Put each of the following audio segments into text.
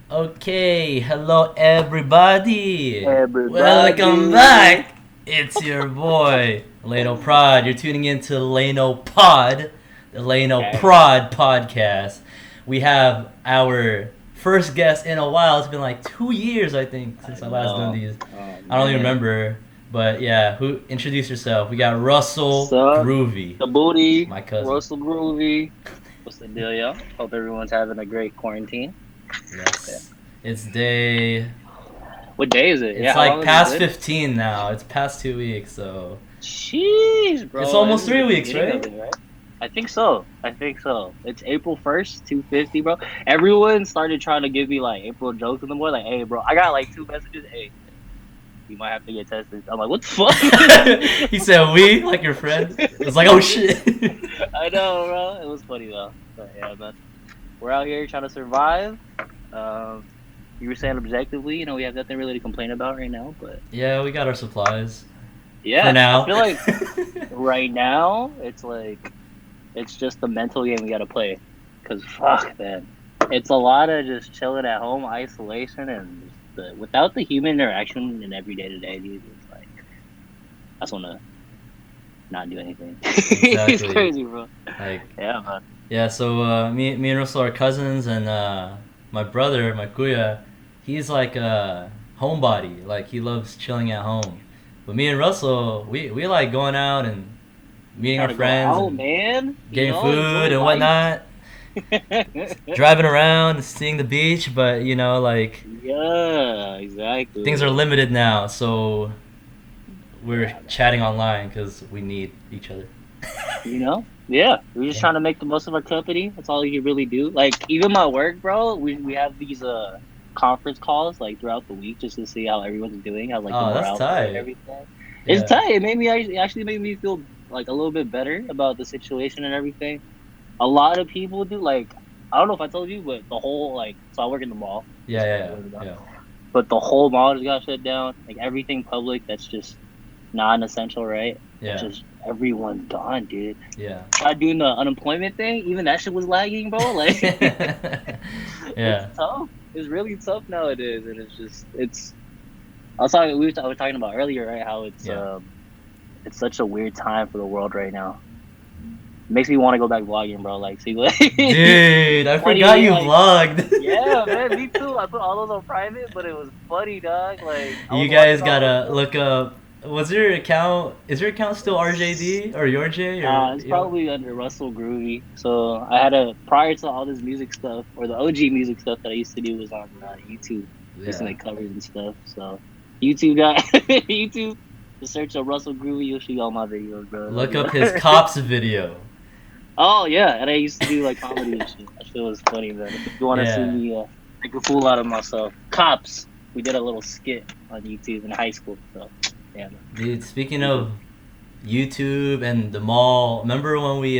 Okay, hello everybody. Welcome Everybody. back. It's your boy LaynoProd. You're tuning into Layno Pod, the Okay. LaynoProd podcast. We have our first guest in a while. It's been like 2 years, I think, I since I last done know. these. Oh I don't even man. remember, but yeah. Who introduce yourself? We got Russell Sup? Groovy, The booty. my cousin. Russell Groovy. What's the deal, yo? Hope everyone's having a great quarantine. Yeah. Yes, it's day. What day is it? It's Yeah, how like long has it past been? 15 now. It's past 2 weeks, so Jeez, it's bro. This almost is the 3 weeks, beginning of right? it, right? I think so. It's April 1st, 2:50, bro. Everyone started trying to give me like April jokes in the morning. Like, hey, bro, I got like two messages. Hey, you might have to get tested. I'm like, what the fuck? He said we, like your friend. It's like, oh shit. I know, bro. It was funny though. But yeah, man. We're out here trying to survive. Um, you were saying objectively, we have nothing really to complain about right now. But Yeah, we got our supplies for yeah, I now. feel like right now it's just the mental game we got to play. Cause fuck, man, it's a lot of just chilling at home, isolation, and just without the human interaction in every day to day, dude. It's like I just wanna not do anything. It's Exactly. crazy, bro. Like, Yeah, man. yeah. So me and Russell are cousins, and my brother, my kuya, he's like a homebody. Like he loves chilling at home. But me and Russell, we like going out and meeting Trying our to go friends out, and man. getting Enjoy food and life. whatnot, driving around, seeing the beach. But like Yeah, things are exactly. limited now, so we're Yeah, man. chatting online because we need each other. Yeah, we're just Yeah. trying to make the most of our company. That's all you can really do. Like even my work, bro. We have these conference calls like throughout the week just to see how everyone's doing, how like the Oh, that's morale's there and tight. everything. It's Yeah. tight. It actually made me feel like a little bit better about the situation and everything. A lot of people do like I don't know if I told you, but the whole so I work in the mall, Yeah. just for Yeah. everyone to know. Yeah. But the whole mall just got shut down. Like everything public that's just non-essential, right? It's Yeah. just everyone's gone, dude. Yeah. Tried doing the unemployment thing. Even that shit was lagging, bro. Like it's Yeah. tough. It's really tough nowadays, and it's just it's. I was talking. I was talking about earlier, right? How Yeah. it's such a weird time for the world right now. It makes me want to go back vlogging, bro. Like, see, like Dude, I forgot funny, you like vlogged. yeah, man, me too. I put all those on private, but it was funny, dog. Like I You was guys watching all those gotta stuff. look up. Was your account? Is your account still RJD or your J or Nah, it's probably under Russell Groovy. So I had a prior to all this music stuff or the OG music stuff that I used to do was on YouTube. I used to Yeah. make covers and stuff. So YouTube got YouTube. Just search up Russell Groovy, you'll see all my videos, bro. Look up his cops video. Oh yeah, and I used to do like comedy and shit. That shit was funny, man. If you want to see Yeah. me make a fool out of myself, cops. We did a little skit on YouTube in high school. So yeah, man. Dude, speaking We did. of YouTube and the mall, remember when we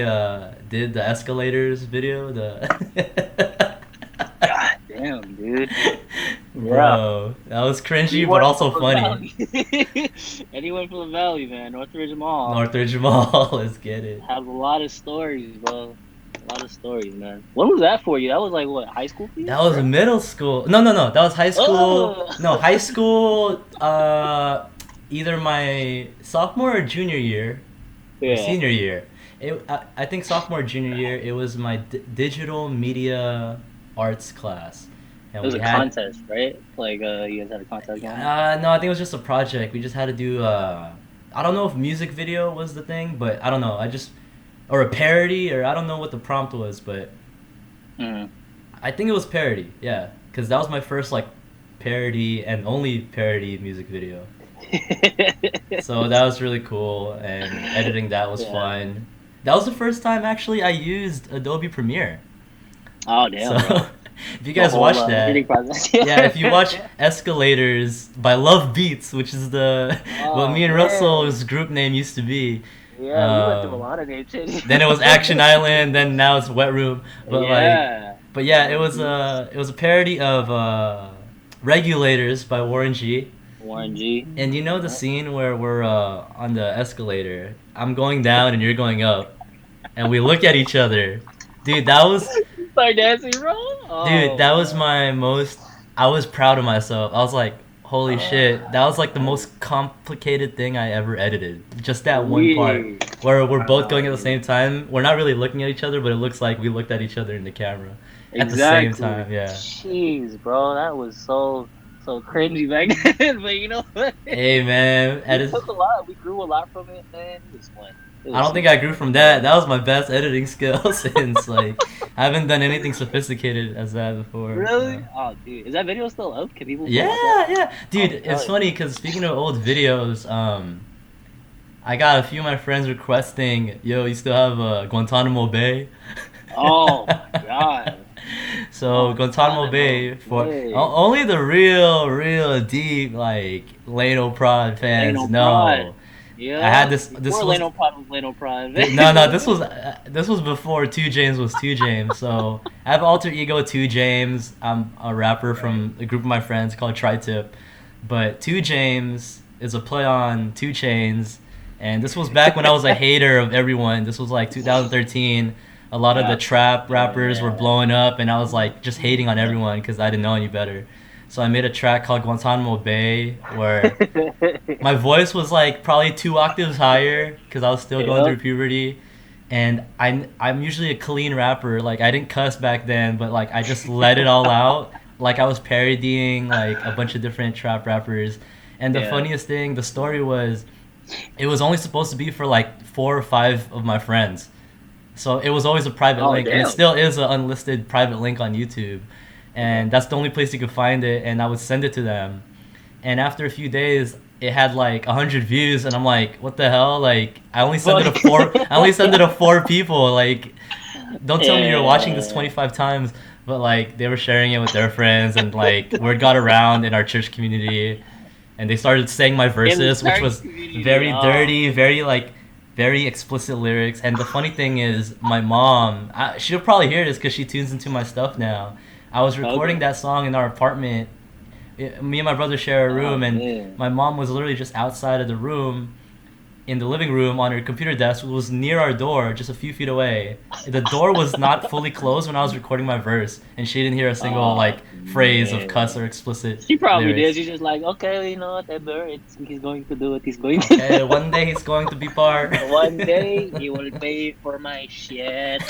did the escalators video? The God damn, dude. Yeah. Bro, that was cringy but Anyone also from the funny. valley. Anyone from the valley, man. Northridge Mall Northridge Mall, let's get it. has a lot of stories, bro. A lot of stories, man. When was that for you? That was like what, high school for you, That was bro? middle school. No, no, no. That was high school. Oh, No, high school. Either my sophomore or junior year, or yeah. senior year. I think sophomore or junior year. It was my digital media arts class, It and was we a had. contest, right? Like, you guys had a contest going on. No, I think it was just a project. We just had to do. I don't know if music video was the thing, but I don't know. I just or a parody, or I don't know what the prompt was, but Mm. I think it was parody. Yeah, because that was my first like parody and only parody music video. So that was really cool, and editing that was Yeah. fun. That was the first time actually I used Adobe Premiere. Oh So damn, bro. if you The guys whole watch editing that, process. yeah, if you watch Escalators by Love Beats, which is the what Oh me and man. Russell's group name used to be, Yeah, we went through a um, lot of name changes. then it was Action Island, then now it's Wet Room. But like, Yeah. but yeah, Love beats. it was a parody of Regulators by Warren G. Warren G. And you know the Yeah. scene where we're on the escalator. I'm going down and you're going up, and we look at each other. Dude, that was Start dancing, bro. dude, Oh that was man. my most I was proud of myself. I was like, holy shit, that was like the Nice. most complicated thing I ever edited. Just that one part We. where we're both going at the Dude. same time. We're not really looking at each other, but it looks like we looked at each other in the camera at the same Exactly. time. Yeah. Jeez, bro, that was so cringy back then. But you know what? Hey man, We edit. took a lot. We grew a lot from it, man. It was fun. It I was don't think super I grew fun. from that. That was my best editing skill since like I haven't done anything sophisticated as that before. Really? Oh, dude, is that video still up? Can people still watch that? Yeah, yeah, dude. Oh, It's hell funny because speaking of old videos, I got a few of my friends requesting, "Yo, you still have Guantanamo Bay?" oh my god. So Guantanamo Guantanamo Bay for Bay. only the real deep like LaynoProd fans Layno Prod. know. I had Yeah. this. This Before was Layno Pod was Layno Prod. no. This was before Two James was Two James. So I have alter ego Two James. I'm a rapper Right. from a group of my friends called Tri-Tip, but Two James is a play on Two Chains, and this was back when I was a hater of everyone. This was like 2013. A lot of the Yeah. trap rappers were Yeah. blowing up, and I was like just hating on everyone because I didn't know any better. So I made a track called Guantanamo Bay where my voice was like probably 2 octaves higher because I was still going Yep. through puberty, and I'm usually a clean rapper. Like I didn't cuss back then, but like I just let it all out. Like I was parodying like a bunch of different trap rappers, and the Yeah. funniest thing, the story was, it was only supposed to be for like 4 or 5 of my friends. So it was always a private Oh link, and it damn. still is an unlisted private link on YouTube, Okay. and that's the only place you could find it. And I would send it to them, and after a few days it had like 100 views, and I'm like, what the hell, like I only sent it to Fuck. four I only sent it to 4 people, like don't tell me you're watching this Yeah. 25 times. But like they were sharing it with their friends, and like word got around in our church community, and they started saying my In the verses, which church was community. very Oh. dirty, very like very explicit lyrics. And the funny thing is my mom, she'll probably hear this because she tunes into my stuff now. I was recording Okay. that song in our apartment. Me and my brother share a Oh room, and man. my mom was literally just outside of the room in the living room on her computer desk. It was near our door, just a few feet away. The door was not fully closed when I was recording my verse, and she didn't hear a single Oh like phrase of cuss man. or explicit She probably did. lyrics. She's just like, okay, you know what, that bird, he's going to do what he's going to Okay, do. one day he's going to be part. One day he will pay for my shit.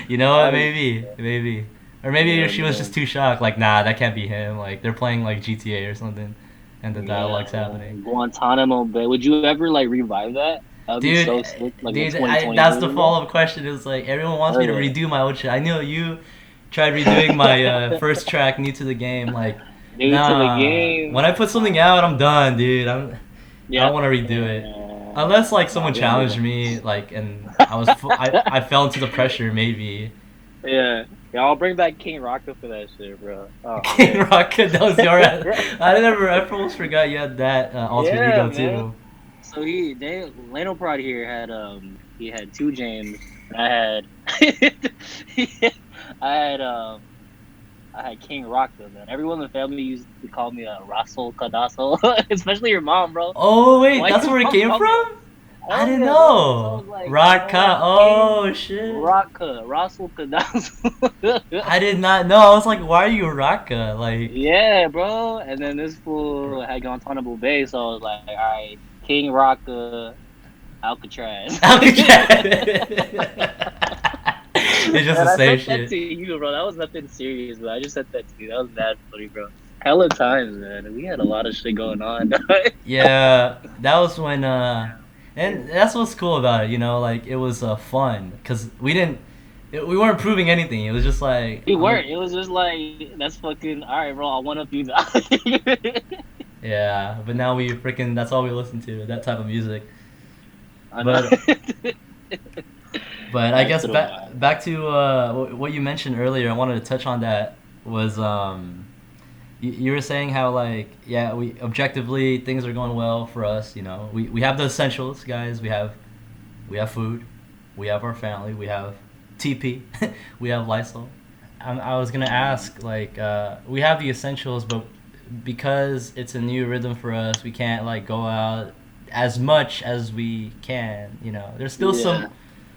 You know what? Honestly, Maybe, or maybe yeah, she was just man. too shocked. Like, nah, that can't be him. Like, they're playing like GTA or something, and the Yeah, dialogue's happening. man. Guantanamo Bay. Would you ever like revive that? That would be Dude, so sick. Like a I 2020 that's the version, bro. follow up question. Is like everyone wants me to Okay. redo my old shit. I know you tried redoing my first track, "New to the Game." Like, New to the nah. When game. I put something out, I'm done, dude. I Yeah. don't want to redo it unless like Nah, someone we don't do challenged that. me, like, and I fell into the pressure maybe. Yeah. Yeah, I'll bring back King Rocka for that shit, bro. Oh King man. Rocket, that was your. I almost forgot you had that alter Yeah, ego man. too. So Layno Prod here had he had two James. And I had I had I had King Rocka, man. Everyone in the family used to call me Russell Cadasso, especially your mom, bro. Oh wait, Why that's your where it mom came called me? from. I Hell didn't yeah, bro. So I know. was like, you know what, Raka. King Oh shit. Rocka, Russell Cadasso. I did not know. I was like, why are you Raka? Like, Yeah, bro. And then this fool had Guantanamo Bay, so I was like, all right, King Rocka, Alcatraz. it's just And the I same sent that shit. to you, bro. That was nothing serious, but I just sent that to you. That was bad funny, bro. Hella times, man. We had a lot of shit going on. Yeah, that was when, and that's what's cool about it, you know, like, it was fun, because we weren't proving anything. It was just like, We weren't. It was just like, that's fucking, all right, bro. I want to do that. yeah, but now that's all we listen to, that type of music. I know. But, but I That's guess true, man. back to what you mentioned earlier, I wanted to touch on that, was, you were saying how like, yeah, we objectively things are going well for us, you know, we have the essentials, guys. We have food, we have our family, we have TP, we have Lysol. I was gonna ask, like, we have the essentials, but because it's a new rhythm for us, we can't like go out as much as we can, you know, there's still some Yeah.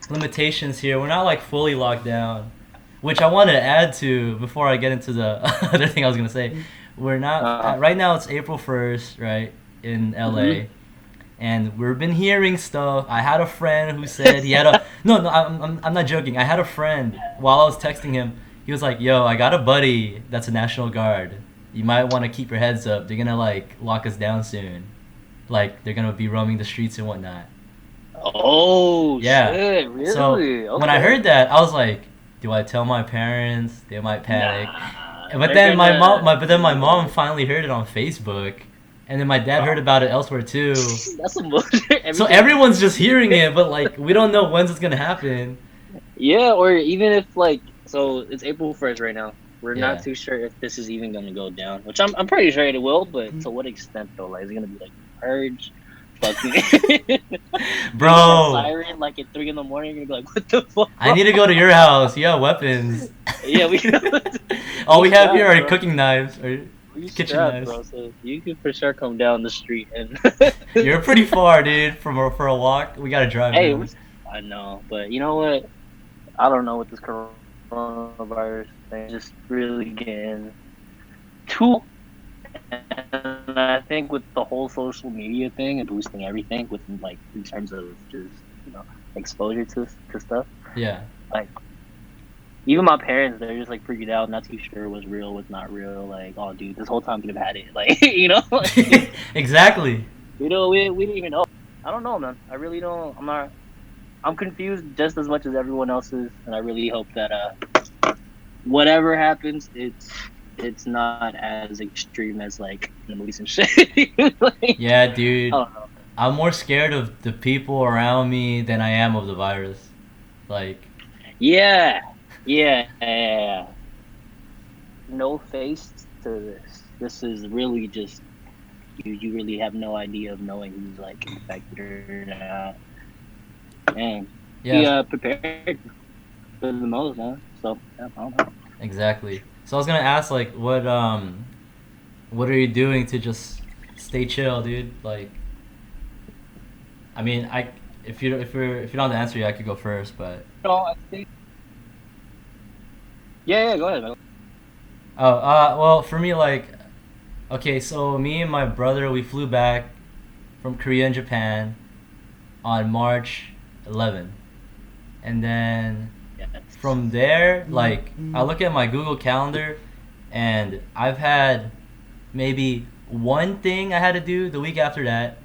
limitations here. We're not like fully locked down. which I wanted to add to before I get into the other thing I was gonna say. We're not right now. It's April 1st, right, in LA, and we've been hearing stuff. I had a friend who said he had a no. I'm not joking. I had a friend while I was texting him. He was like, "Yo, I got a buddy that's a National Guard. You might want to keep your heads up. They're gonna like lock us down soon. Like they're gonna be roaming the streets and whatnot." Oh, Yeah. shit, really? So Okay. when I heard that, I was like, "Do I tell my parents? They might panic." Nah, But they're then gonna- my mom finally heard it on Facebook, and then my dad heard about it elsewhere too. That's some bullshit. So everyone's just hearing it, but like we don't know when's it's gonna happen. Yeah, or even if like, so it's April 1st right now. We're Yeah. not too sure if this is even gonna go down, which I'm pretty sure it will, but to what extent though? Like, is it gonna be like purge? Fucking Bro, siren like at 3 in the morning. You're gonna be like, what the fuck? I need to go to your house. You have weapons. Yeah, we. All we have here are bro. cooking knives or We kitchen strapped, knives. bro, so you could for sure come down the street and. You're pretty far, dude, for a walk. We gotta drive. Hey, man. I know, but you know what? I don't know what this coronavirus thing is just really getting too. And I think with the whole social media thing and boosting everything, with like in terms of just exposure to stuff, Yeah. like even my parents, they're just like freaking out, not too sure what's real, what's not real. Like, oh, dude, this whole time could have had it. Like, like, Exactly. we didn't even know. I don't know, man. I really don't. I'm confused just as much as everyone else is, and I really hope that whatever happens, it's not as extreme as like the movies and shit. Like, Yeah, dude. I don't know. I'm more scared of the people around me than I am of the virus. Like, Yeah. No face to this. This is really just you really have no idea of knowing who's like infected or not. And yeah, be prepared for the most, man. So yeah, I don't know. exactly. So I was gonna ask, like, what are you doing to just stay chill, dude? Like, I mean, if you don't have the answer, yet, I could go first, but. No, I think. Yeah, go ahead, man. Oh, well, for me, like, okay, so me and my brother, we flew back from Korea and Japan on March 11, and then Yeah. from there, like, I look at my Google Calendar, and I've had maybe one thing I had to do the week after that,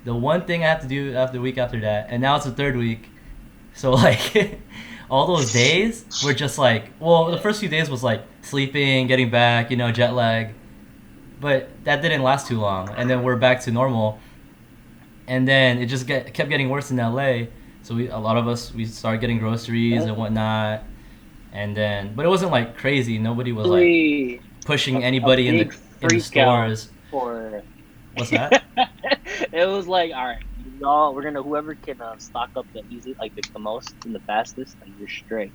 the one thing I have to do after the week after that, and now it's the third week. So like, all those days were just like, well, the first few days was like sleeping, getting back, jet lag, but that didn't last too long, and then we're back to normal, and then it just kept getting worse in LA. So a lot of us, we started getting groceries and whatnot, and then, but it wasn't like crazy. Nobody was like pushing anybody in the stores. For What's that? it was like, all right, y'all, we're gonna whoever can stock up the easy, like the most and the fastest, and we're straight.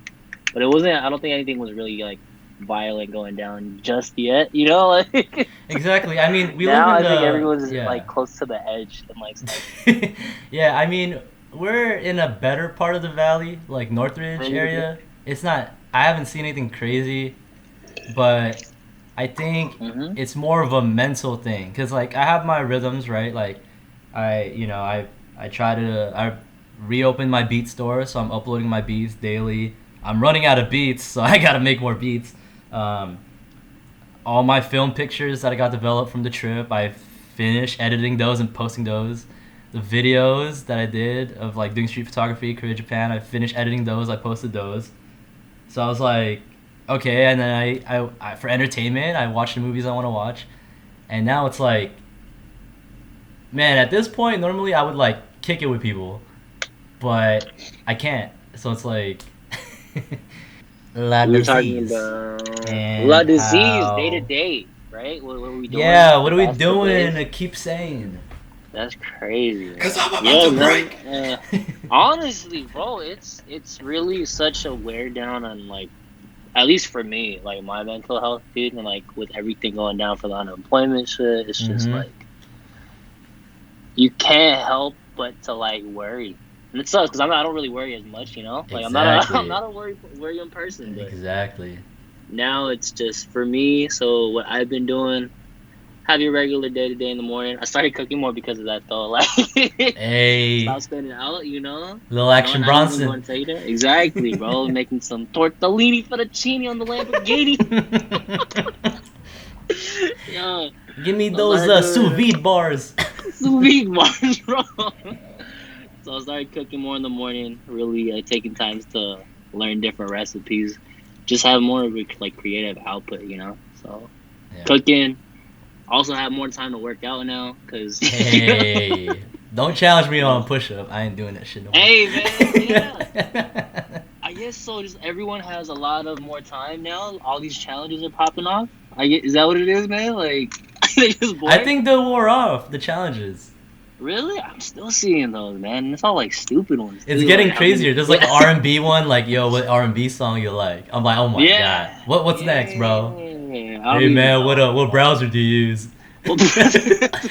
But it wasn't. I don't think anything was really like violent going down just yet. Like Exactly. I mean, we now live in I think everyone's yeah. like close to the edge and like. Yeah, I mean, we're in a better part of the valley, like Northridge area. It's not. I haven't seen anything crazy, but I think it's more of a mental thing. Cause like I have my rhythms, right? Like I reopened my beat store, so I'm uploading my beats daily. I'm running out of beats, so I gotta make more beats. All my film pictures that I got developed from the trip, I finished editing those and posting those. The videos that I did of like doing street photography, Korea, Japan, I finished editing those. I posted those. So I was like, okay. And then I for entertainment, I watched the movies I want to watch. And now it's like, man, at this point, normally I would like kick it with people, but I can't. So it's like, La We're talking disease. about And La disease how- day to day, right? What are we doing? Yeah, what are we Past the doing days? to keep sane? That's crazy. Cause I'm about Yeah, to man. break. Honestly, bro, it's really such a wear down on like, at least for me, like my mental health, dude, and like with everything going down for the unemployment shit, it's just Mhm. like you can't help but to like worry. And it sucks because I don't really worry as much, you know. Like I'm Exactly. not a worrying person, but Exactly. now it's just for me. So what I've been doing, have your regular day to day in the morning. I started cooking more because of that though. Like Hey, stop spending out, you know. little No, Action not even Bronson. going to eat it. Exactly, bro. Making some tortellini fettuccine on the Lamborghini. Yo, Give me so I those started sous doing vide bars. sous vide bars, bro. So I started cooking more in the morning. Really taking times to learn different recipes. Just have more of a like creative output, you know. So Yeah. cooking. Also have more time to work out now, cause Hey, don't challenge me on yeah. push up. I ain't doing that shit no more. Hey man, yeah. I guess so. Just everyone has a lot of more time now. All these challenges are popping off. Is that what it is, man? Like they just I bored. think they wore off the challenges. Really? I'm still seeing those, man. It's all like stupid ones It's too. Like getting how many? crazier. There's like Yeah, an R&B one, like yo, what R&B song you like? I'm like, oh my god, yeah, what's next, bro? yeah. I don't Hey even man, know. what browser do you use? What,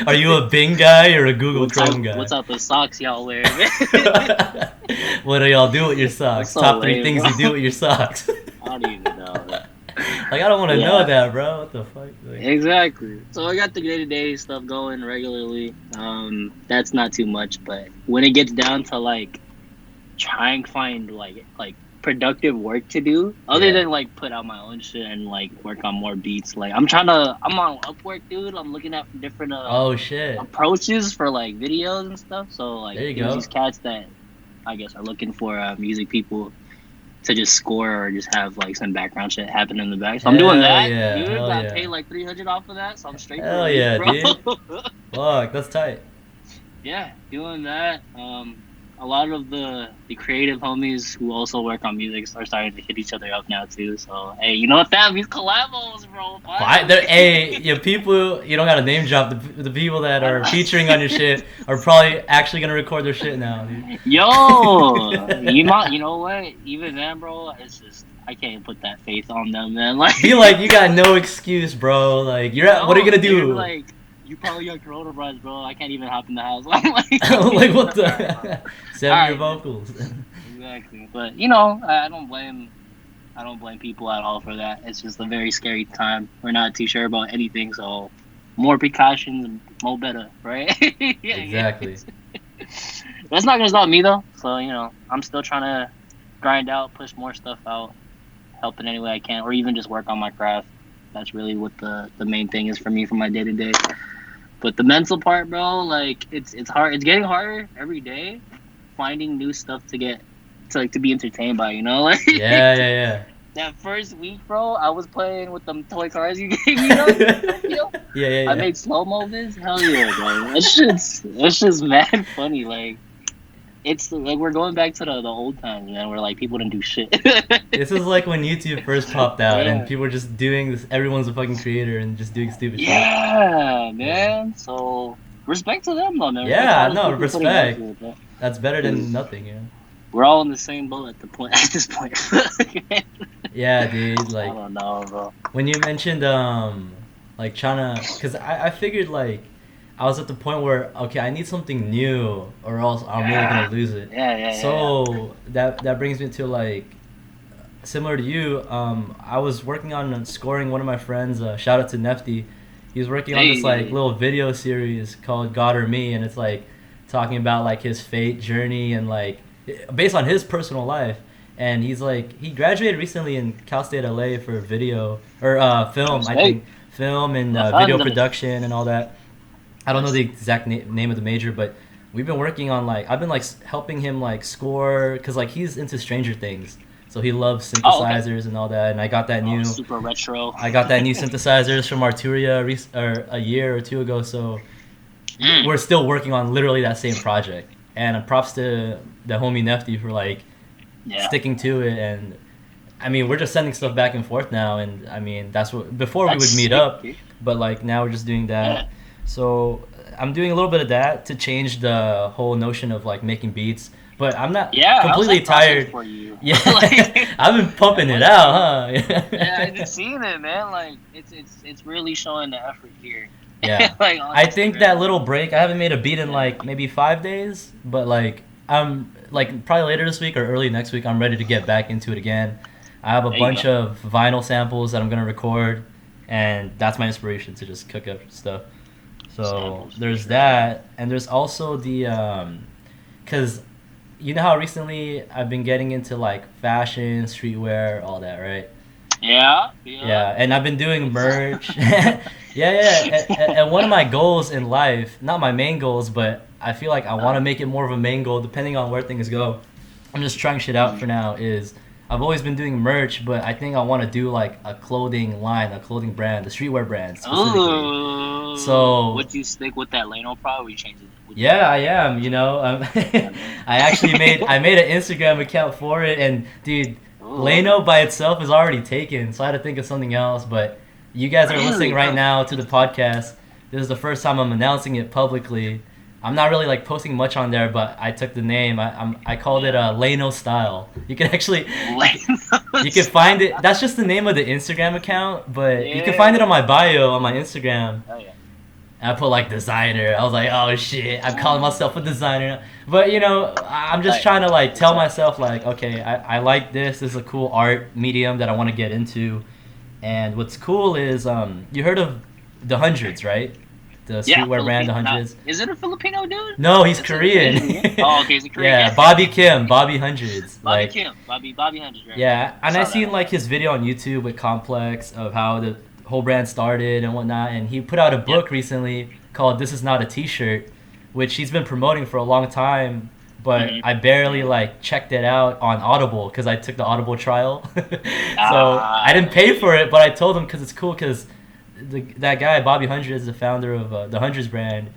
Are you a Bing guy or a Google Chrome what guy? type of socks y'all wear, man? What do y'all do with your That's socks? so Top 3 lame, things bro. you do with your socks. I don't even know. Like I don't want to know Yeah. that, bro. What the fuck? Like, Exactly. So I got the day to day stuff going regularly. That's not too much, but when it gets down to like trying to find like productive work to do, other yeah. than like put out my own shit and like work on more beats, like I'm on Upwork, dude. I'm looking at different Oh shit. approaches for like videos and stuff. So like There you there's go. these cats that I guess are looking for music people to just score or just have like some background shit happen in the back. So I'm doing Hell that, yeah. dude. Hell Got paid yeah. like 300 off of that, so I'm straight for a Hell week, yeah, bro. dude. Fuck, that's tight. Yeah, doing that. A lot of the creative homies who also work on music are starting to hit each other up now too. So hey, you know what that means? Collabos, bro. Finally. Hey, your people, you don't gotta name drop the people that are I featuring on your shit are probably actually gonna record their shit now, dude. Yo, you know what? Even then, bro, it's just I can't put that faith on them, man. Like, Be like, you got no excuse, bro. Like, what are you no, gonna they're do? like, you probably got coronavirus, bro. I can't even hop in the house. I'm like, Like, what all right, bro. the? All Send your right, man. vocals. Exactly. But you know, I don't blame people at all for that. It's just a very scary time. We're not too sure about anything, so more precautions, more better, right? Yeah. Exactly. That's not gonna stop me though. So you know, I'm still trying to grind out, push more stuff out, help in any way I can, or even just work on my craft. That's really what the main thing is for me for my day to day. But the mental part, bro, like it's hard. It's getting harder every day. Finding new stuff to get to be entertained by, you know, like Yeah. that first week, bro. I was playing with them toy cars you gave me, though. Yeah. I made slow mo vids. Hell yeah, bro. That's just mad funny. Like it's like we're going back to the old times, man. Where like people didn't do shit. This is like when YouTube first popped out and Yeah. people were just doing this. Everyone's a fucking creator and just doing stupid shit. Yeah, man. So respect to them, though, man. Respect to Yeah, all the no, people putting it respect. into it, bro. That's better than 'Cause nothing, you know? we're all in the same boat at this point. Yeah, dude. I Like don't know, bro. when you mentioned like trying to, cause I figured like I was at the point where okay, I need something new or else I'm really gonna lose it. Yeah. So that brings me to like similar to you. I was working on scoring one of my friends. Shout out to Nefty. He was working on this like Hey. little video series called God or Me, and it's like talking about like his fate journey and like based on his personal life. And he's like he graduated recently in Cal State LA for video or film, I Hey. think film and Los video Angeles. production and all that. I don't know Nice. the exact name of the major, but we've been working on like I've been like helping him like score because like he's into Stranger Things, so he loves Oh, okay. synthesizers and all that. And I got that new Super retro. synthesizers from Arturia or a year or two ago. So Mm. we're still working on literally that same project. And props to the homie Nefty for like Yeah. sticking to it. And I mean we're just sending stuff back and forth now. And I mean that's what before we That's would meet sick, up, dude. but like now we're just doing that. Yeah. So I'm doing a little bit of that to change the whole notion of like making beats, but I'm not Yeah. How's completely that process tired. for you? Yeah, Like, I've been pumping it out, huh? yeah, I've been seeing it, man. Like it's really showing the effort here. Yeah. Like on I think Instagram. that little break, I haven't made a beat in like maybe 5 days, but like I'm like probably later this week or early next week. I'm ready to get back into it again. I have a There you bunch go. of vinyl samples that I'm gonna record, and that's my inspiration to just cook up stuff. So Samples, for there's sure. that, and there's also the cause you know how recently I've been getting into like fashion, streetwear, all that, right? Yeah, yeah. Yeah, and I've been doing merch. Yeah, yeah. And one of my goals in life, not my main goals, but I feel like I want to make it more of a main goal depending on where things go. I'm just trying shit out for now. Is I've always been doing merch, but I think I want to do like a clothing line, a clothing brand, a streetwear brand specifically. Oh, So would you stick with that LaynoProd? Or you change it? Would you yeah, change I it? am. I actually I made an Instagram account for it, and dude, Ooh, okay. Layno by itself is already taken, so I had to think of something else. But you guys are listening Really? right Huh. now to the podcast. This is the first time I'm announcing it publicly. I'm not really like posting much on there, but I took the name. I called it Yeah. Layno Style. You can actually you can Layno. find it. That's just the name of the Instagram account, but you can find it on Yeah. my bio on my Instagram. Oh yeah. I put like designer. I was like, oh shit, I'm calling myself a designer. But you know, I'm just Like, trying to like what's tell up? myself like, okay, I like this. This is a cool art medium that I want to get into. And what's cool is, you heard of the Hundreds, right? The Yeah, streetwear brand, the Filipino. Now, Hundreds. is it a Filipino dude? No, he's That's it, Korean. Asian, yeah? Oh, okay, he's a Korean. Yeah, Bobby Kim, Bobby Hundreds. Bobby Like, Kim, Bobby Hunter. Right? yeah, I and I saw seen that. like his video on YouTube with Complex of how the whole brand started and whatnot, and he put out a Yep. book recently called "This Is Not a T-Shirt," which he's been promoting for a long time. But Mhm. I barely like checked it out on Audible because I took the Audible trial, so I didn't There pay you for go. it. But I told him because it's cool because that guy Bobby Hundreds is the founder of the Hundreds brand.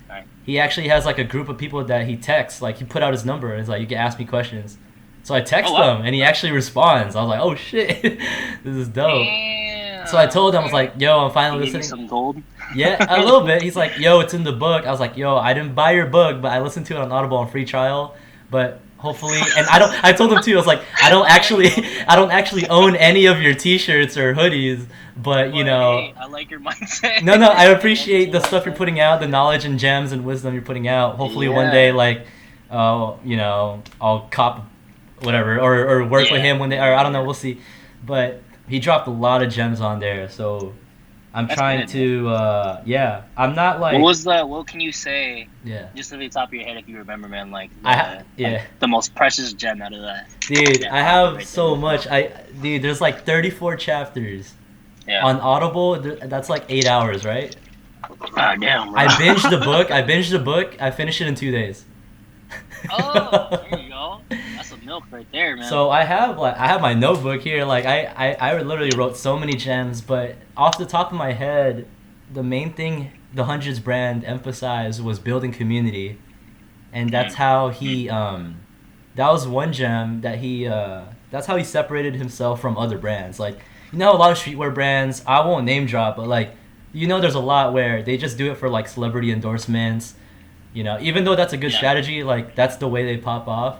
Alright. He actually has like a group of people that he texts. Like he put out his number and it's like you can ask me questions. So I text Oh wow. him and he actually responds. I was like, oh shit, this is dope. Damn. So I told him, I was like, yo, I'm He finally gave you listening. some gold. Yeah, a little bit. He's like, yo, it's in the book. I was like, yo, I didn't buy your book, but I listened to it on Audible on free trial. But hopefully, and I told him too. I was like, I don't actually own any of your T-shirts or hoodies, but you But, know, hey, I like your mindset. no, I appreciate the stuff you're putting out, the knowledge and gems and wisdom you're putting out. Hopefully, one Yeah. day, like, you know, I'll cop whatever or work with Yeah. him one day, or I don't know, we'll see. But he dropped a lot of gems on there, so I'm That's trying good, to, yeah, I'm not like, What can you say? yeah, Just off the top of your head, if you remember, man, like yeah. like the most precious gem out of that. Dude, Yeah, I have right so there. much. Dude, there's like 34 chapters Yeah. on Audible. That's like 8 hours, right? Ah, damn. Bro. I binged the book. I finished it in 2 days. Oh, there you go. That's some milk right there, man. So I have my notebook here. Like I literally wrote so many gems, but off the top of my head, the main thing the Hundreds brand emphasized was building community, and that's how he that was one gem that he that's how he separated himself from other brands. Like you know a lot of streetwear brands, I won't name drop, but like you know there's a lot where they just do it for like celebrity endorsements. You know, even though that's a good Yeah. strategy, like that's the way they pop off.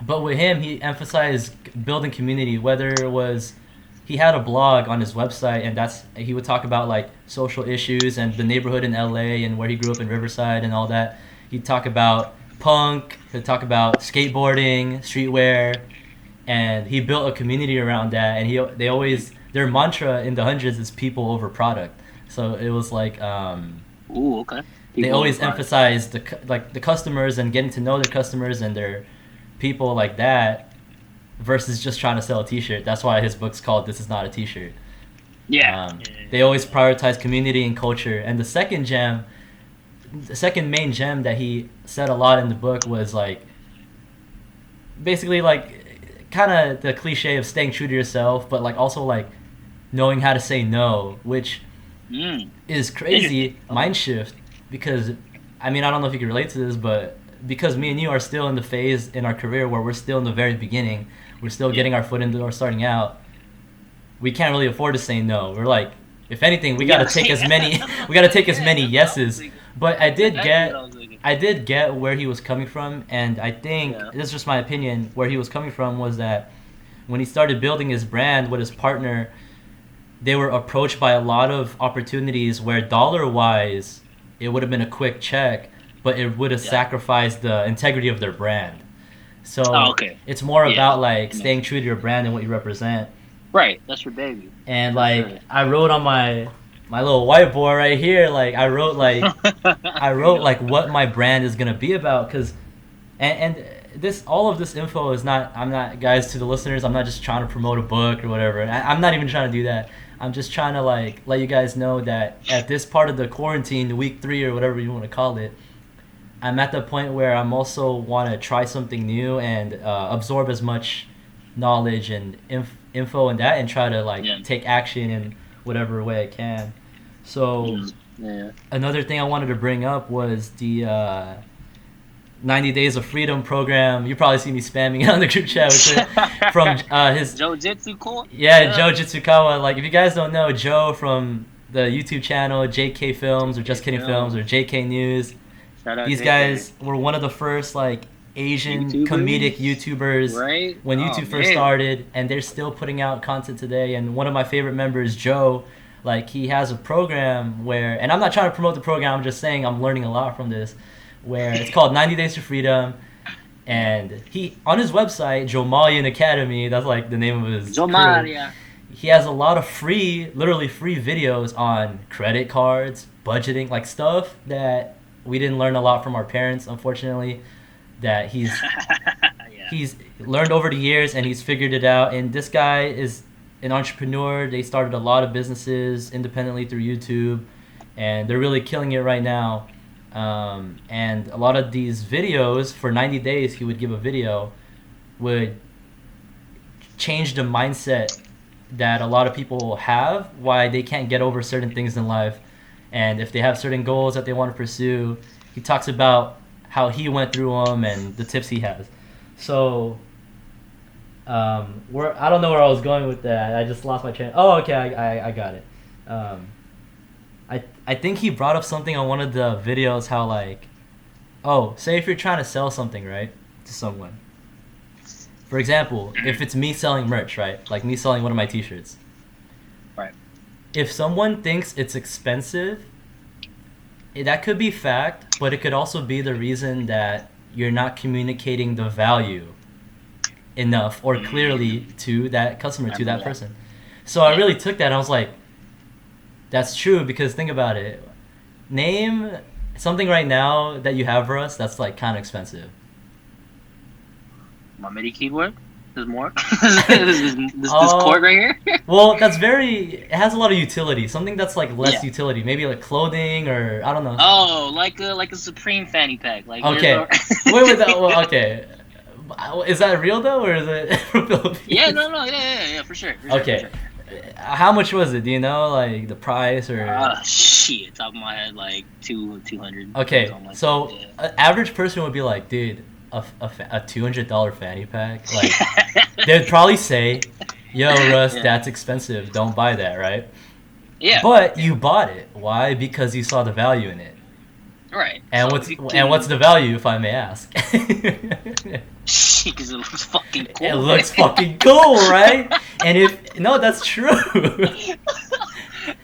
But with him, he emphasized building community. Whether it was he had a blog on his website, and he would talk about like social issues and the neighborhood in LA and where he grew up in Riverside and all that. He'd talk about punk. He'd talk about skateboarding, streetwear, and he built a community around that. And they always their mantra in the Hundreds is people over product. So it was like. Ooh, okay. They People always are- emphasize the customers and getting to know their customers and their people like that versus just trying to sell a T-shirt. That's why his book's called "This Is Not a T-Shirt." Yeah. They always prioritize community and culture. And the second main gem that he said a lot in the book was like basically like kind of the cliche of staying true to yourself, but like also like knowing how to say no, which Mm. is crazy Interesting. mind shift because I mean I don't know if you can relate to this, but because me and you are still in the phase in our career where we're still in the very beginning, we're still getting our foot in the door starting out, we can't really afford to say no. We're like, if anything, we gotta take as many yeses. But I did get where he was coming from, and I think Yeah. this is just my opinion, where he was coming from was that when he started building his brand with his partner, they were approached by a lot of opportunities where dollar wise it would have been a quick check, but it would have sacrificed the integrity of their brand. So it's more about like staying true to your brand and what you represent. Right, that's your baby. And like I wrote on my little whiteboard right here, like I wrote like what my brand is gonna be about, because and this all of this info is not, I'm not, guys, to the listeners, I'm not just trying to promote a book or whatever. I'm not even trying to do that. I'm just trying to like let you guys know that at this part of the quarantine, the week 3 or whatever you want to call it, I'm at the point where I'm also want to try something new and absorb as much knowledge and info and that, and try to like take action in whatever way I can. So another thing I wanted to bring up was the 90 Days of Freedom program. You probably see me spamming it on the group chat with it from his Joe Jitsukawa. Yeah, Joe Jitsukawa. Like if you guys don't know Joe from the YouTube channel JK Films or Just Kidding Films or JK News, these guys were one of the first like Asian comedic YouTubers when YouTube first started, and they're still putting out content today. And one of my favorite members, Joe, like he has a program where, and I'm not trying to promote the program, I'm just saying I'm learning a lot from this, where it's called 90 Days to Freedom, and he, on his website, Jomalian Academy, that's like the name of his Jomalia. He has a lot of free, literally free videos on credit cards, budgeting, like stuff that we didn't learn a lot from our parents, unfortunately, that he's learned over the years, and he's figured it out. And this guy is an entrepreneur. They started a lot of businesses independently through YouTube, and they're really killing it right now. And a lot of these videos, for 90 days, he would give a video, would change the mindset that a lot of people have, why they can't get over certain things in life. And if they have certain goals that they want to pursue, he talks about how he went through them and the tips he has. So, I don't know where I was going with that. I just lost my train. Oh, okay, I got it. I think he brought up something on one of the videos, how like, oh, say if you're trying to sell something, right, to someone. For example, if it's me selling merch, right, like me selling one of my t-shirts. Right. If someone thinks it's expensive, that could be fact, but it could also be the reason that you're not communicating the value enough or clearly to that customer, to that person. So I really took that and I was like, that's true, because think about it. Name something right now that you have for us that's like kind of expensive. My MIDI keyboard? There's more? this cord right here? Well, it has a lot of utility. Something that's like less utility. Maybe like clothing, or I don't know. Oh, like a Supreme fanny pack. Like okay. Wait, okay. Is that real though, or is it from Philippines? Yeah, yeah, for sure. Okay. For sure. How much was it? Do you know, like the price or? Shit, top of my head, like 200. Okay, so an average person would be like, dude, a $200 fanny pack. Like, they'd probably say, "Yo, Russ, that's expensive. Don't buy that," right? Yeah. But you bought it. Why? Because you saw the value in it. Right. And what's the value, if I may ask? Because it looks fucking cool. It looks fucking cool, right? And that's true.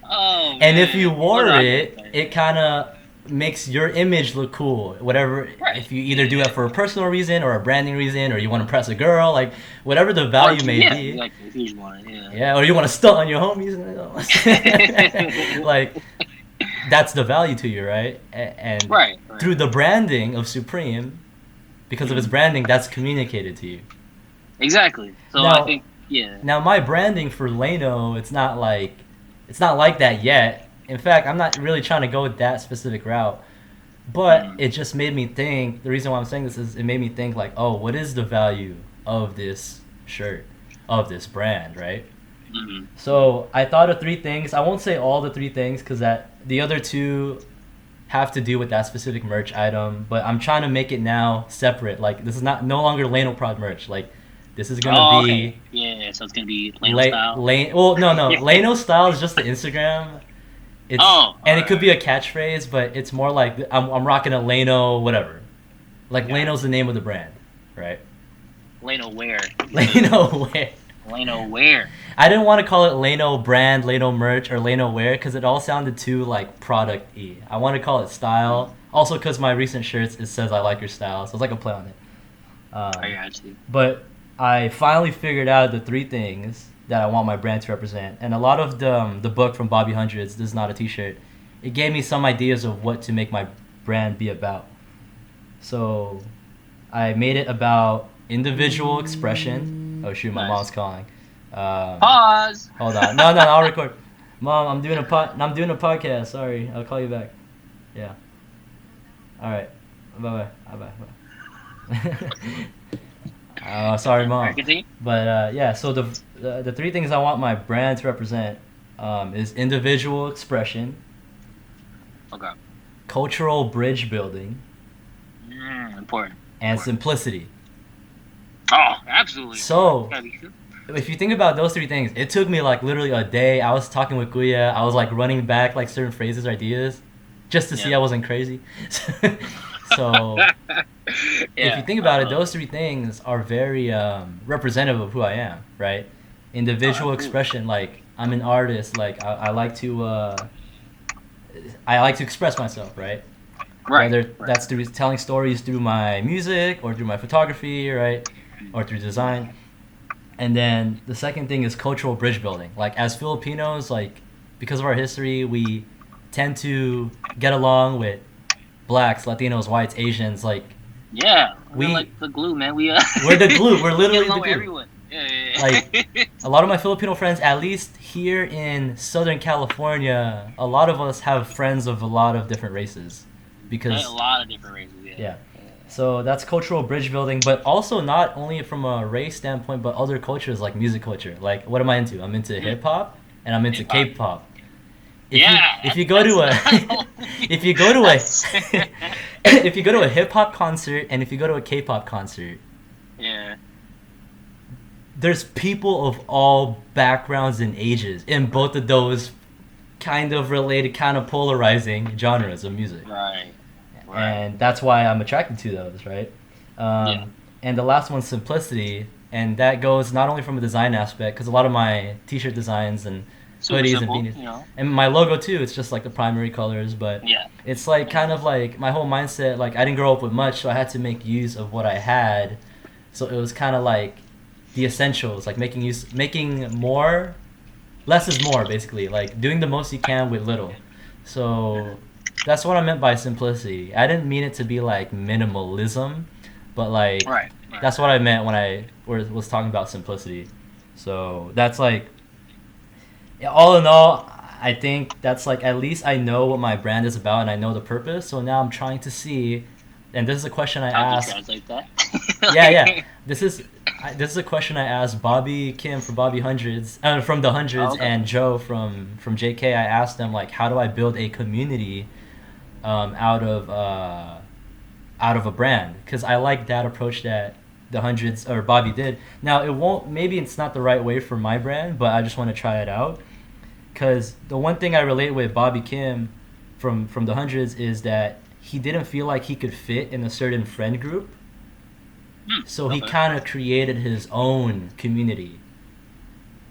Oh, and if you wore it, it kind of makes your image look cool. Whatever, if you either do it for a personal reason or a branding reason, or you want to impress a girl, like whatever the value may be. Like if you want it, yeah, or you want to stunt on your homies. Like, that's the value to you, right? And right. Through the branding of Supreme, because of its branding, that's communicated to you. Exactly. So now, I think, Now my branding for Layno, it's not like that yet. In fact, I'm not really trying to go that specific route. But it just made me think, the reason why I'm saying this is it made me think like, oh, what is the value of this shirt, of this brand, right? Mm-hmm. So I thought of 3 things. I won't say all the 3 things because the other 2 have to do with that specific merch item, but I'm trying to make it now separate. Like, this is no longer LaynoProd merch. Like, this is gonna be okay. Yeah, so it's gonna be Layno style. Well, no, Layno style is just the Instagram. It could be a catchphrase, but it's more like I'm rocking a Layno whatever. Like, Layno's the name of the brand, right? Layno wear. Layno wear. Layno wear. I didn't want to call it Layno brand, Layno merch, or Layno wear because it all sounded too like product-y. I want to call it style. Also, because my recent shirts it says I like your style, so it's like a play on it. I got you. But I finally figured out the 3 things that I want my brand to represent, and a lot of the book from Bobby Hundreds, This Is Not a T-Shirt, it gave me some ideas of what to make my brand be about. So I made it about individual expression. Oh shoot, my Nice. mom's calling. Pause. Hold on. No, I'll record. Mom, I'm doing a podcast. Sorry, I'll call you back. Yeah. All right. Bye. Sorry, Mom. Continue. But yeah, so the 3 things I want my brand to represent is individual expression, Okay. cultural bridge building, Important. and simplicity. Oh, absolutely. So if you think about those 3 things, it took me like literally a day. I was talking with Guya. I was like running back like certain phrases or ideas just to see I wasn't crazy. So if you think about it, those 3 things are very representative of who I am, right? Individual expression, like I'm an artist, like I like to express myself, right? Right. Whether that's through telling stories through my music or through my photography, right? Or through design. And then the second thing is cultural bridge building. Like as Filipinos, like because of our history, we tend to get along with blacks, Latinos, whites, Asians. Like we're like the glue, man. We're the glue. We're literally the glue. Everyone. Yeah. Like a lot of my Filipino friends, at least here in Southern California, a lot of us have friends of a lot of different races, because a lot of different races. Yeah. So that's cultural bridge building, but also not only from a race standpoint, but other cultures like music culture. Like, what am I into? I'm into hip hop and I'm into K-pop. If you go to a hip hop concert and if you go to a K-pop concert, there's people of all backgrounds and ages in both of those kind of related, kind of polarizing genres of music. Right. And that's why I'm attracted to those, right? And the last one's simplicity, and that goes not only from a design aspect, because a lot of my t-shirt designs and hoodies and beanies, and my logo too, it's just like the primary colors, but it's like kind of like my whole mindset, like I didn't grow up with much, so I had to make use of what I had. So it was kind of like the essentials, like making more, less is more, basically, like doing the most you can with little. So that's what I meant by simplicity. I didn't mean it to be like minimalism, but like that's what I meant when I was talking about simplicity. So that's like, all in all, I think that's like, at least I know what my brand is about and I know the purpose. So now I'm trying to see, and this is a question I asked. Translate that. Yeah. This is a question I asked Bobby Kim from Bobby Hundreds, from the Hundreds, and Joe from JK. I asked them like, how do I build a community out of a brand? Because I like that approach that the Hundreds or Bobby did. Now maybe it's not the right way for my brand, but I just want to try it out. Because the one thing I relate with Bobby Kim from the Hundreds is that he didn't feel like he could fit in a certain friend group, so he kind of created his own community.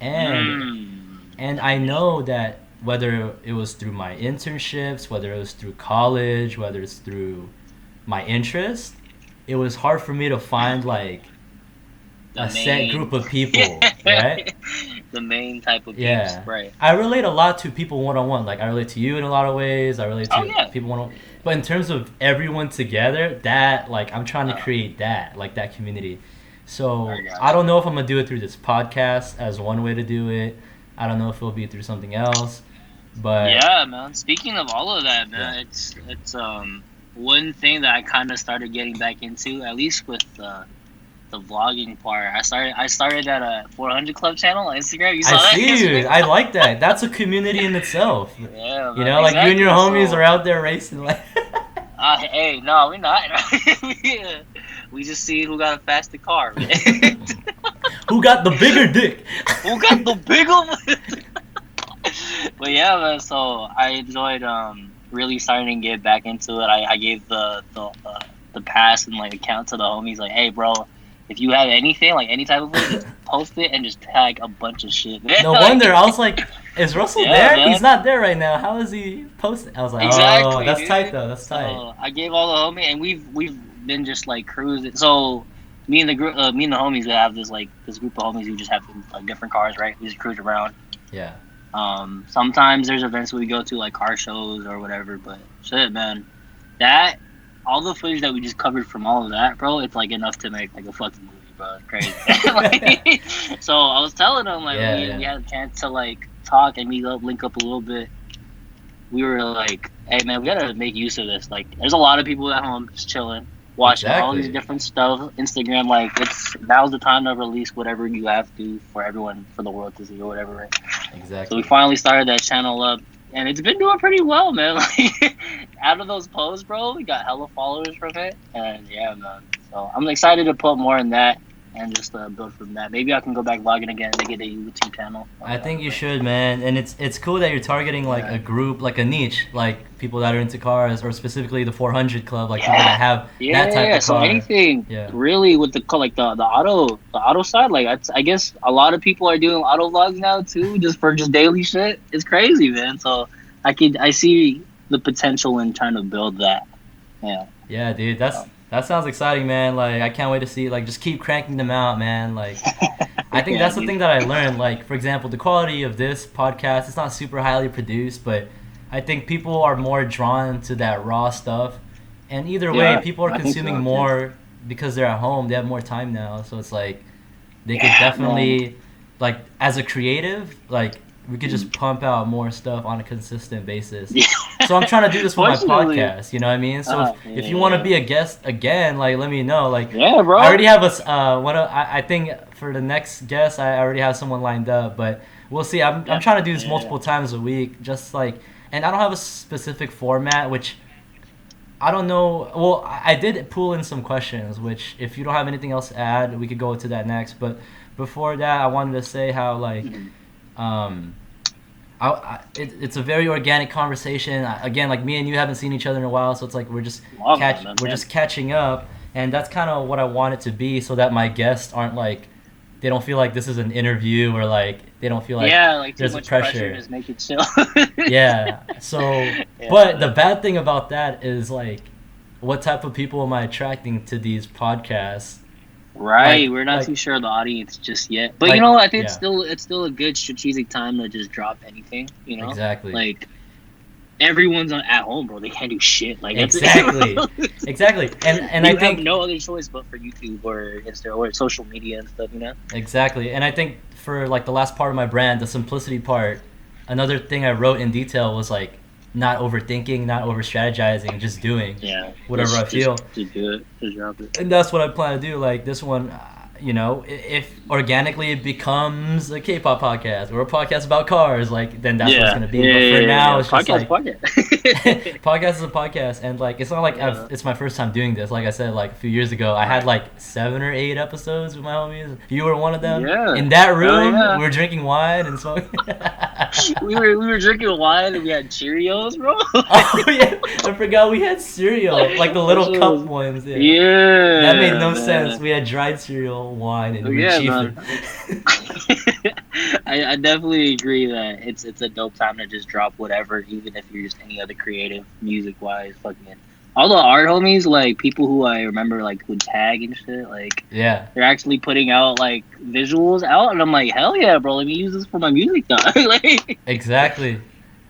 And I know that whether it was through my internships, whether it was through college, whether it's through my interest, it was hard for me to find like set group of people, right? The main type of people, right? I relate a lot to people one-on-one. Like I relate to you in a lot of ways. I relate to people one-on-one. But in terms of everyone together, that like I'm trying to create that, like that community. So I don't know if I'm gonna do it through this podcast as one way to do it. I don't know if it'll be through something else. But yeah, man. Speaking of all of that, man, it's one thing that I kind of started getting back into, at least with the vlogging part. I started at a 400 Club channel on Instagram. You saw that? I see you. I like that. That's a community in itself. Yeah, you know, like you and your homies are out there racing. Like, hey, no, we're not. We just see who got a faster car. Man. Who got the bigger dick? Who got the bigger? But yeah, man. So I enjoyed really starting to get back into it. I gave the pass and like account to the homies. Like, hey, bro, if you have anything, like any type of food, just post it and just tag a bunch of shit. No wonder. I was like, is Russell there? Man. He's not there right now. How is he posting? I was like, exactly, oh, that's dude. tight though. That's tight. So I gave all the homies, and we've been just like cruising. So me and the group, me and the homies, we have this group of homies who just have like different cars, right? We just cruise around. Yeah. Sometimes there's events we go to, like car shows or whatever. But shit, man, that all the footage that we just covered from all of that, bro, it's like enough to make like a fucking movie, bro. It's crazy. So I was telling them we had a chance to like talk and meet up, link up a little bit. We were like, hey man, we gotta make use of this. Like, there's a lot of people at home just chilling, watching all these different stuff. Instagram, like, now's the time to release whatever you have to for everyone, for the world to see or whatever, right? Exactly. So we finally started that channel up, and it's been doing pretty well, man. Like, out of those posts, bro, we got hella followers from it, and yeah, man. So I'm excited to put more in that and just build from that. Maybe I can go back vlogging again and get a YouTube channel. I think you should, man. And it's cool that you're targeting like a group, like a niche, like people that are into cars, or specifically the 400 Club, like people that have that type of car. So anything really with the auto side, like I guess a lot of people are doing auto vlogs now too, just for daily shit. It's crazy, man. So I see the potential in trying to build that. Yeah. Yeah, dude, that sounds exciting, man. Like, I can't wait to see, like, just keep cranking them out, man. Like, I think that's the thing that I learned. Like, for example, the quality of this podcast, it's not super highly produced, but I think people are more drawn to that raw stuff. And either way, people are consuming more because they're at home. They have more time now. So it's like, they could definitely, like, as a creative, like, we could just pump out more stuff on a consistent basis. So I'm trying to do this with my podcast, you know what I mean? So if you want to be a guest again, like, let me know. Like, bro. I already have I think for the next guest, I already have someone lined up, but we'll see. I'm trying to do this multiple times a week, just like, and I don't have a specific format, which I don't know. Well, I did pull in some questions, which if you don't have anything else to add, we could go to that next. But before that, I wanted to say how, like, it's a very organic conversation. Again, like, me and you haven't seen each other in a while, so it's like we're just catching up, and that's kind of what I want it to be, so that my guests aren't like, they don't feel like this is an interview, or like they don't feel like there's too much pressure. Just make it chill. But the bad thing about that is, like, what type of people am I attracting to these podcasts? Right, we're not too sure of the audience just yet, but I think it's still a good strategic time to just drop anything. Exactly. Like, everyone's at home, bro. They can't do shit. Like, exactly. And I think have no other choice but for YouTube or Insta or social media and stuff. Exactly, and I think for like the last part of my brand, the simplicity part, another thing I wrote in detail was like, not overthinking, not over strategizing, just doing whatever I feel. Just do it. Just drop it. And that's what I plan to do. Like, this one, if organically it becomes a K-pop podcast or a podcast about cars, like, then that's what it's gonna be. But for now, it's just podcast. Podcast is a podcast, and like, it's not like it's my first time doing this. Like I said, like a few years ago, I had like 7 or 8 episodes with my homies. You were one of them. Yeah. In that room, we were drinking wine and smoking. we were drinking wine and we had Cheerios, bro. Oh yeah, I forgot we had cereal, like the little cup ones. Yeah, that made no sense. We had dried cereal, wine, and cheaper. I definitely agree that it's a dope time to just drop whatever, even if you're just any other creative, music wise, fucking. All the art homies, like, people who I remember, like, would tag and shit, like, they're actually putting out, like, visuals out, and I'm like, hell yeah, bro, let me use this for my music, though. Like, exactly.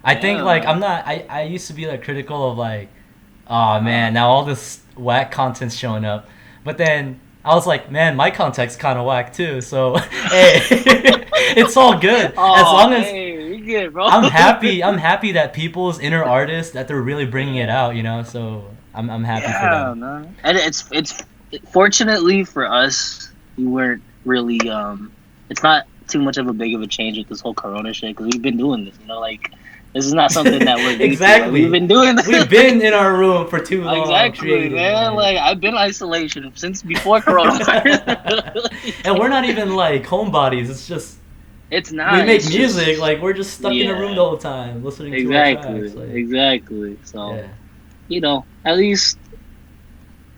I think, like, I used to be, like, critical of, like, oh, man, now all this whack content's showing up, but then I was like, man, my content's kind of whack, too, so, hey, it's all good, as long as... Good, bro. I'm happy that people's inner artists, that they're really bringing it out, so I'm happy for them. Man. And it's fortunately for us, we weren't really it's not too much of a big of a change with this whole Corona shit, because we've been doing this, like, this is not something that we're exactly. Like, we've been doing this. We've been in our room for too long. Exactly, man. Like, I've been in isolation since before coronavirus. And we're not even like homebodies. It's just it's not. We make music. Like, we're just stuck in a room the whole time listening to our tracks. Like, exactly. So, at least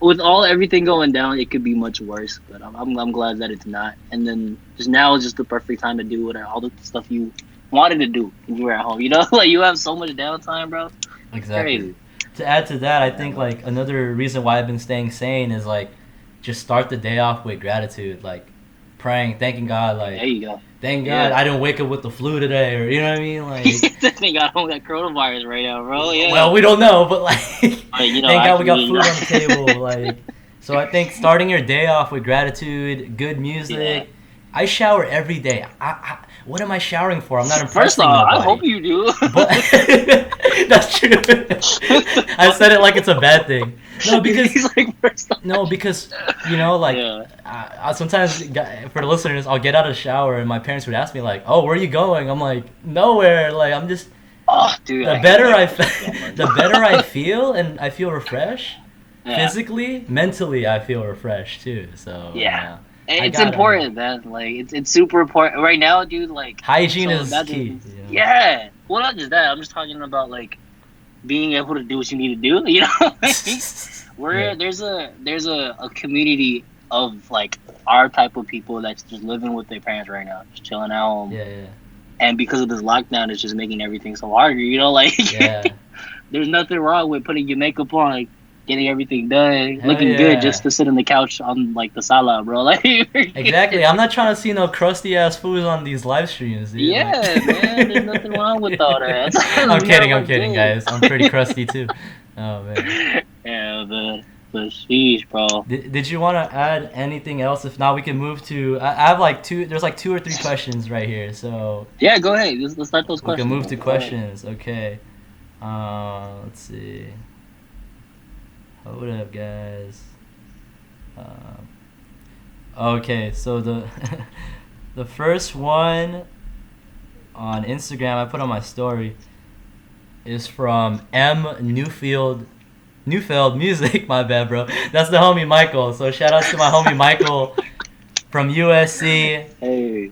with everything going down, it could be much worse. But I'm glad that it's not. And then just now is just the perfect time to do all the stuff you wanted to do when you were at home. You know, like you have so much downtime, bro. It's Exactly. crazy. To add to that, I Yeah, think but like another reason why I've been staying sane is like just start the day off with gratitude, like praying, thanking God, there like you go. thank God Yeah. I didn't wake up with the flu today, or you know what I mean, like. They got home that coronavirus right now, bro. Yeah. Well, we don't know, but like, But thank God we actually, got food on the table. Like, so I think starting your day off with gratitude, good yeah. music. I shower every day. What am I showering for? I'm not First impressing off, I hope nobody. you do. But that's true. I said it like it's a bad thing. No, because He's like first off. no, because you know, like Yeah. sometimes for the listeners, I'll get out of the shower and my parents would ask me like, "Oh, where are you going?" I'm like, "Nowhere." Like I'm just Oh, dude, the I hate better that I question so much. the better I feel and I feel refreshed Yeah. physically, mentally I feel refreshed too. So Yeah. I It's gotta important, man. Like it's super important right now, dude. Like hygiene so is that key. is You know? yeah. Well, not just that. I'm just talking about like being able to do what you need to do. You know, Yeah, where there's a community of like our type of people that's just living with their parents right now, just chilling at home. yeah, And because of this lockdown, it's just making everything so harder. You know, like yeah. there's nothing wrong with putting your makeup on, like getting everything done, Hell looking good, yeah. just to sit on the couch on like the sala, bro. Like, Exactly. I'm not trying to see no crusty ass foods on these live streams, dude. Like, yeah, man. There's nothing wrong with all that. I'm That kidding. I'm look kidding, good. guys. I'm pretty crusty too. Oh man. Yeah, but sheesh, bro. Did you want to add anything else? If not, we can move to. I have like two. There's like two or three questions right here, so Yeah, go ahead. Let's start those we can questions, move man. to Go ahead. questions. Okay. Let's see. Hold up, guys. Okay, so the the first one on Instagram I put on my story is from Newfield Music. My bad, bro. That's the homie Michael. So shout out to my homie Michael from USC. Hey.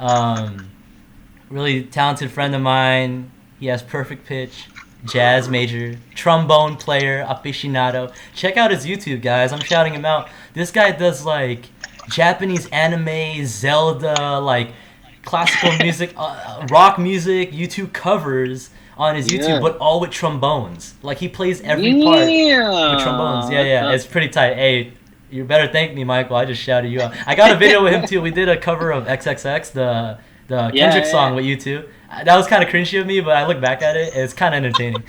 Really talented friend of mine. He has perfect pitch. Jazz major, trombone player, aficionado. Check out his YouTube, guys. I'm shouting him out. This guy does like Japanese anime, Zelda, like classical music, rock music, YouTube covers on his YouTube, Yeah. but all with trombones. Like he plays every part with trombones. Yeah, yeah, it's pretty tight. Hey, you better thank me, Michael. I just shouted you out. I got a video with him too. We did a cover of XXX, the Yeah, Kendrick yeah, song yeah. with you two. That was kind of cringy of me, but I look back at it, it's kind of entertaining.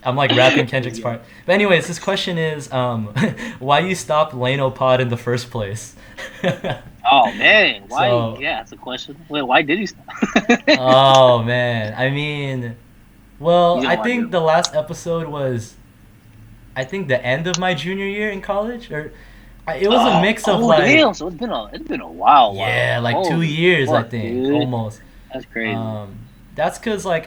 I'm like rapping Kendrick's Yeah. part. But anyways, this question is, why you stopped Layno Pod in the first place? Oh man, why? So, Yeah, that's a question. Wait, why did he stop? oh man, I mean, well, You I don't want think to. the last episode was, I think the end of my junior year in college, or it was a mix of like, Damn! So it's been a while. yeah, like Holy 2 years, I fuck, think, dude. almost. That's crazy. That's cause like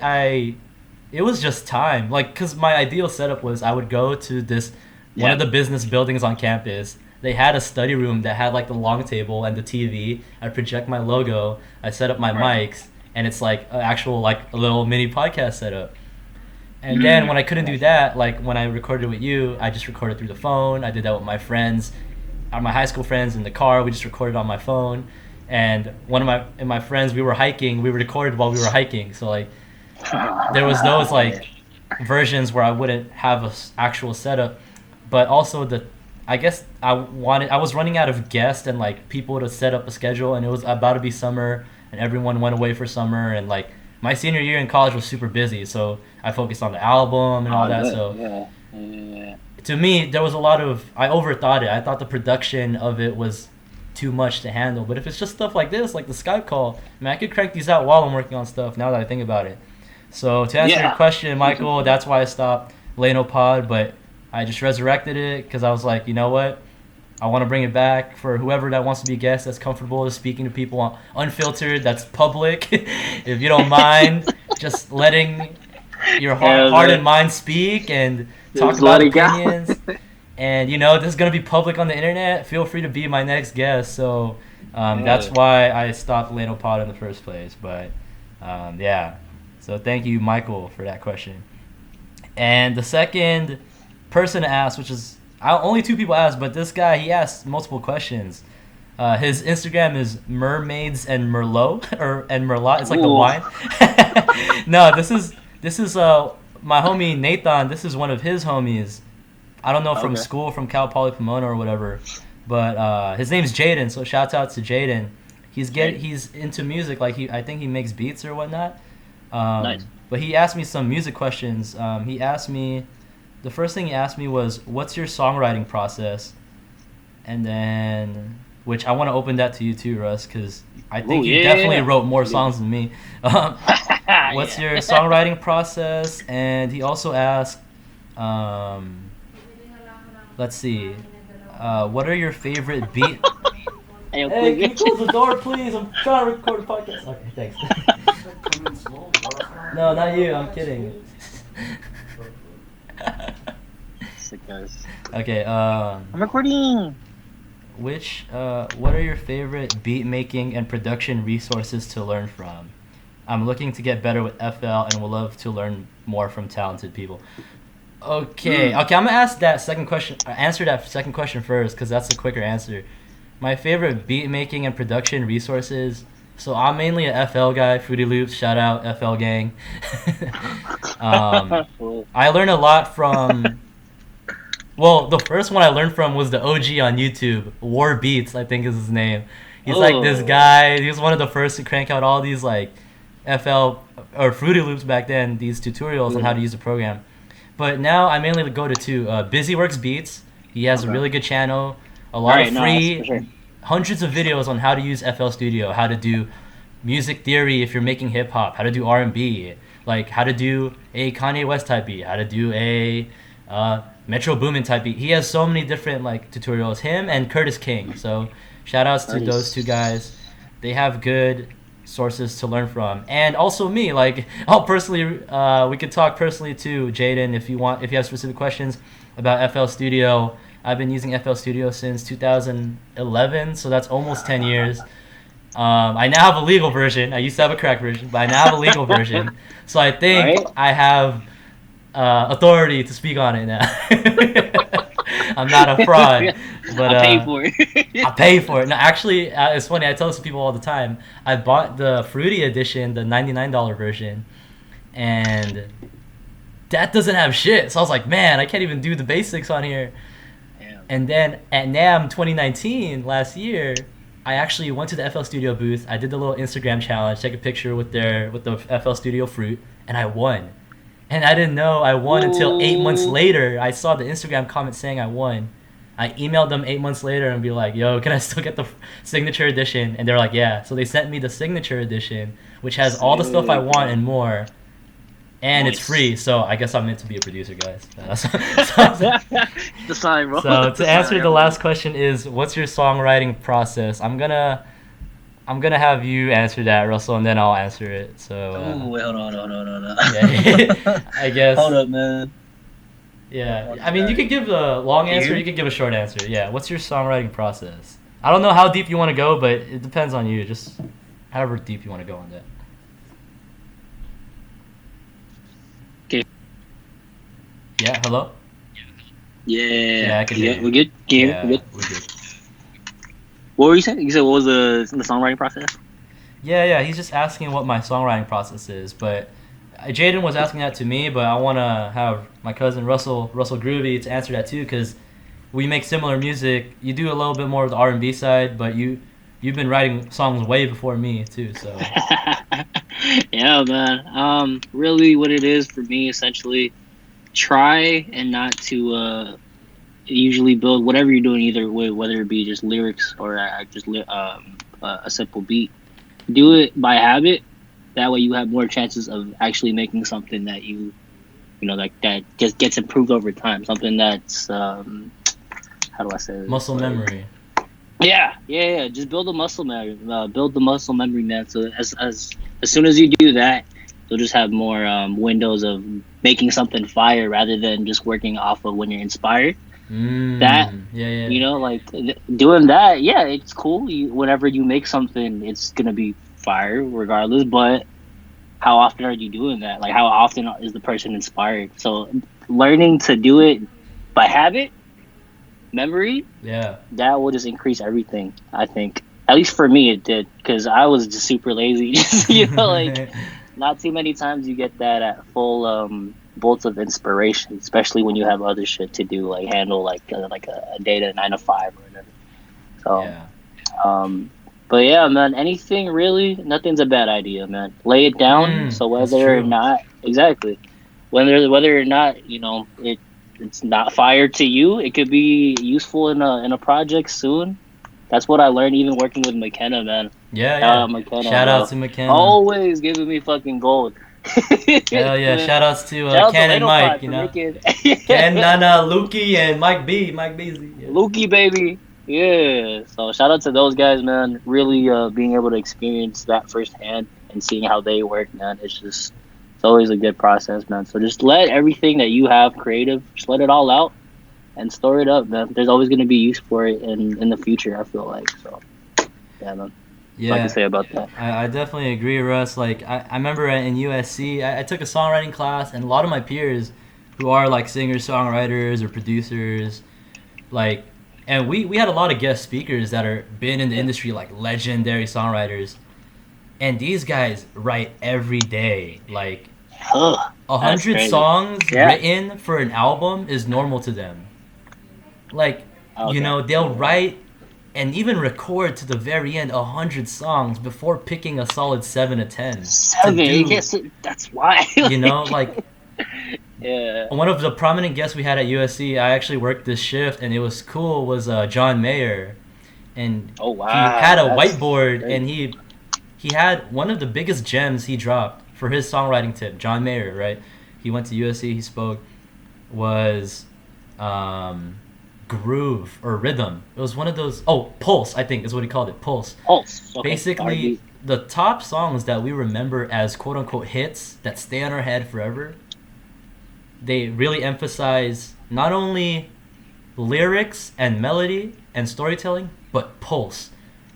it was just time. Like, cause my ideal setup was I would go to this one of Yeah. the business buildings on campus. They had a study room that had like the long table and the TV. I project my logo. I set up my Right. mics, and it's like an actual like a little mini podcast setup. And then when I couldn't do that, like when I recorded with you, I just recorded through the phone. I did that with my friends, my high school friends in the car. We just recorded on my phone. And one of my friends, we were hiking. We recorded while we were hiking. So like there was those like versions where I wouldn't have a actual setup, but also I guess I was running out of guests and like people to set up a schedule, and it was about to be summer and everyone went away for summer, and like my senior year in college was super busy, so I focused on the album and all that. So Yeah. Yeah. to me, there was a lot of I overthought it. I thought the production of it was too much to handle. But if it's just stuff like this, like the Skype call, man, I could crank these out while I'm working on stuff. Now that I think about it. So to answer your Yeah. question, Michael, that's why I stopped Layno Pod, but I just resurrected it because I was like, you know what? I want to bring it back for whoever that wants to be a guest that's comfortable speaking to people unfiltered, that's public. If you don't mind, just letting your heart and mind speak and talk Just about let it go. opinions. And you know, this is gonna be public on the internet. Feel free to be my next guest. So that's why I stopped Layno Pod in the first place. But yeah, so thank you, Michael, for that question. And the second person to ask, which is only 2 people asked, but this guy, he asked multiple questions. His Instagram is Mermaids and Merlot and Merlot. It's like the Ooh. wine. No, this is my homie Nathan. This is one of his homies. I don't know, from Okay. school, from Cal Poly Pomona or whatever. But his name's Jaden. So shouts out to Jaden. He's into music. Like I think he makes beats or whatnot. Nice. But he asked me some music questions. He asked me, the first thing he asked me was, "What's your songwriting process?" And then, which I want to open that to you too, Russ, because I think you definitely wrote more songs than me. What's your songwriting process? And he also asked, let's see, what are your favorite beat? Hey, Hey, can you close the door, please? I'm trying to record a podcast. Okay, thanks. No, not you. I'm kidding. Sick guys. Okay. I'm recording. What are your favorite beat making and production resources to learn from? I'm looking to get better with FL and would love to learn more from talented people. Okay. I'm gonna answer that second question first, because that's a quicker answer. My favorite beat making and production resources. So I'm mainly a FL guy. Fruity Loops, shout out FL gang. I learn a lot from. Well, the first one I learned from was the OG on YouTube, War Beats, I think is his name. He's like this guy. He was one of the first to crank out all these like FL or Fruity Loops back then, these tutorials on how to use the program. But now I mainly go to two. Busyworks Beats. He has a really good channel. A lot of free, hundreds of videos on how to use FL Studio, how to do music theory if you're making hip hop, how to do R&B, like how to do a Kanye West type beat, how to do a Metro Boomin type beat. He has so many different like tutorials. Him and Curtis King. So shout outs to those two guys. They have good sources to learn from. And also me, like I'll personally, we could talk personally to Jaden if you have specific questions about FL Studio. I've been using FL Studio since 2011, so that's almost 10 years. I now have a legal version. I used to have a crack version, but I now have a legal version. So I think I have authority to speak on it now. I'm not a fraud, but I pay for it. I pay for it. No, actually, it's funny. I tell this to people all the time. I bought the Fruity edition, the $99 version, and that doesn't have shit. So I was like, man, I can't even do the basics on here. And then at NAMM 2019, last year, I actually went to the FL Studio booth. I did the little Instagram challenge, take a picture with the FL Studio fruit, and I won. And I didn't know I won until 8 months later. I saw the Instagram comment saying I won. I emailed them 8 months later and be like, yo, can I still get the signature edition? And they're like, yeah. So they sent me the signature edition, which has all the stuff I want and more. And it's free, so I guess I'm meant to be a producer, guys. The sign, bro. So to answer the last question is, what's your songwriting process? I'm gonna have you answer that, Russell, and then I'll answer it. So. Wait, hold on. Yeah, I guess. Hold up, man. Yeah, I mean, you could give a long answer. You could give a short answer. Yeah, what's your songwriting process? I don't know how deep you want to go, but it depends on you. Just however deep you want to go on that. Yeah, hello? Yeah, I can hear you. We're good? Can you hear me? We're good? What were you saying? You said what was the songwriting process? Yeah, he's just asking what my songwriting process is, but Jaden was asking that to me, but I want to have my cousin Russell Groovy to answer that too, because we make similar music. You do a little bit more of the R&B side, but you've been writing songs way before me too, so. Yeah, man. Really what it is for me, essentially, try and not to usually build whatever you're doing, either way, whether it be just lyrics or just a simple beat. Do it by habit. That way you have more chances of actually making something that you know, like that just gets improved over time. Something that's how do I say this? Muscle memory. Yeah. Just build a muscle memory. Build the muscle memory, man. So as soon as you do that, you'll just have more windows of making something fire rather than just working off of when you're inspired. Yeah. You know, like doing that, yeah, it's cool. Whenever you make something, it's gonna be fire regardless. But how often are you doing that? Like, how often is the person inspired? So learning to do it by habit memory, Yeah. that will just increase everything. I think, at least for me, it did, because I was just super lazy. Like not too many times you get that at full bolts of inspiration, especially when you have other shit to do, like handle like a day to 9 to 5 or whatever. So, Yeah. but yeah, man, anything really, nothing's a bad idea, man. Lay it down. So That's whether or true. not, exactly, whether or not it's not fire to you, it could be useful in a project soon. That's what I learned even working with McKenna, man. Yeah, Shout yeah. out McKenna, Shout out bro. to McKenna. Always giving me fucking gold. Hell yeah. Man. Shout outs to Shout out to Ken and Layno Mike, Pod you for know. making Ken, Nana, Lukey, and Mike B. Mike Beasley. Yeah. Lukey, baby. Yeah. So shout out to those guys, man. Really being able to experience that firsthand and seeing how they work, man. It's always a good process, man. So just let everything that you have creative, just let it all out and store it up, man. There's always going to be use for it in the future, I feel like. So, yeah, man. That's all I can say about that. I definitely agree, Russ. Like, I remember in USC, I took a songwriting class, and a lot of my peers who are like singers, songwriters, or producers, like, and we had a lot of guest speakers that are been in the industry, like legendary songwriters, and these guys write every day. Like, Ugh, that's 100 crazy. songs Yeah. written for an album is normal to them. Like, Okay. you know, they'll write and even record to the very end 100 songs before picking a solid 7 to 10. 7. Yes, that's why. You know, like, yeah. one of the prominent guests we had at USC, I actually worked this shift, and it was cool, was John Mayer. And Oh wow. he had a That's whiteboard, great. and he had one of the biggest gems he dropped for his songwriting tip. John Mayer, right? He went to USC, he spoke, was groove or rhythm. It was one of those. Oh, pulse, I think is what he called it. Pulse. Pulse. Okay. Basically, R&B. the top songs that we remember as quote unquote hits that stay on our head forever. They really emphasize not only lyrics and melody and storytelling, but pulse,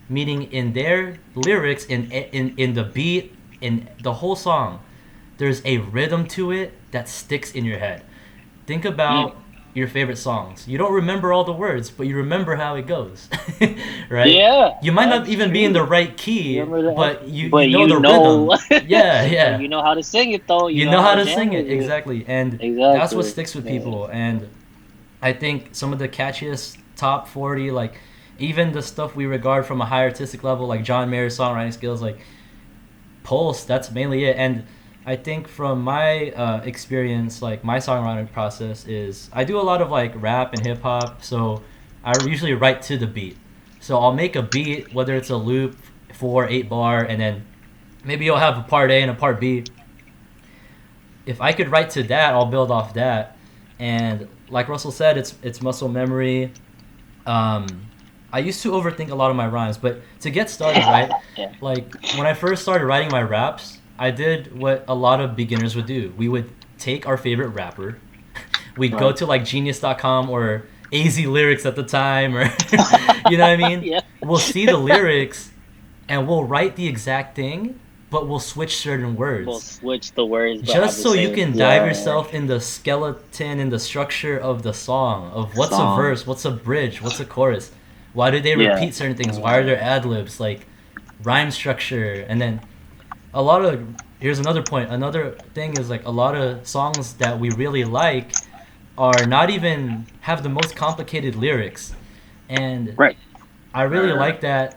meaning in their lyrics, in the beat, in the whole song, there's a rhythm to it that sticks in your head. Think about your favorite songs. You don't remember all the words, but you remember how it goes, right? Yeah. You might not that's even be true. in the right key, Remember that? but you But know you the know. rhythm. Yeah, yeah. You know how to sing it though. You know how to jam sing it, with exactly. And that's Exactly. what sticks with Yeah. people. And I think some of the catchiest top 40, like even the stuff we regard from a higher artistic level, like John Mayer's songwriting skills, like Pulse, that's mainly it. And I think from my experience, like my songwriting process is I do a lot of like rap and hip hop, so I usually write to the beat. So I'll make a beat, whether it's a loop, 4, 8 bar, and then maybe you'll have a part A and a part B. If I could write to that, I'll build off that. And like Russell said, it's muscle memory. I used to overthink a lot of my rhymes, but to get started, right? Yeah. Like when I first started writing my raps, I did what a lot of beginners would do. We would take our favorite rapper, we'd go Right. to like genius.com or AZ Lyrics at the time, or you know what I mean? Yeah. We'll see the lyrics and we'll write the exact thing, but we'll switch certain words. We'll switch the words. But have Just the so you same- can dive yeah. yourself in the skeleton, in the structure of the song, of what's Song. a verse, what's a bridge, what's a chorus, why do they Yeah. repeat certain things, why are there ad libs, like rhyme structure. And then a lot of, here's another point, another thing is like a lot of songs that we really like are not even have the most complicated lyrics. And Right. I really like that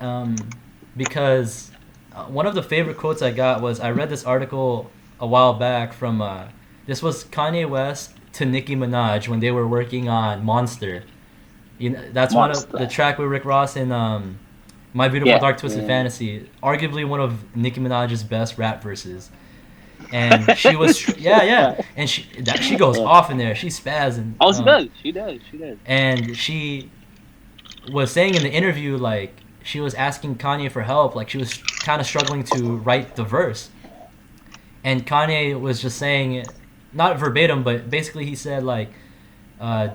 because one of the favorite quotes I got was, I read this article a while back from this was Kanye West to Nicki Minaj when they were working on Monster. You know, that's one Monster. of the track with Rick Ross and My Beautiful Yeah. Dark Twisted Yeah. Fantasy, arguably one of Nicki Minaj's best rap verses. And she was and she goes Yeah. off in there. She spaz and Oh, she does. She does. She does. and she was saying in the interview, like, she was asking Kanye for help, like she was kind of struggling to write the verse, and Kanye was just saying, not verbatim, but basically he said like,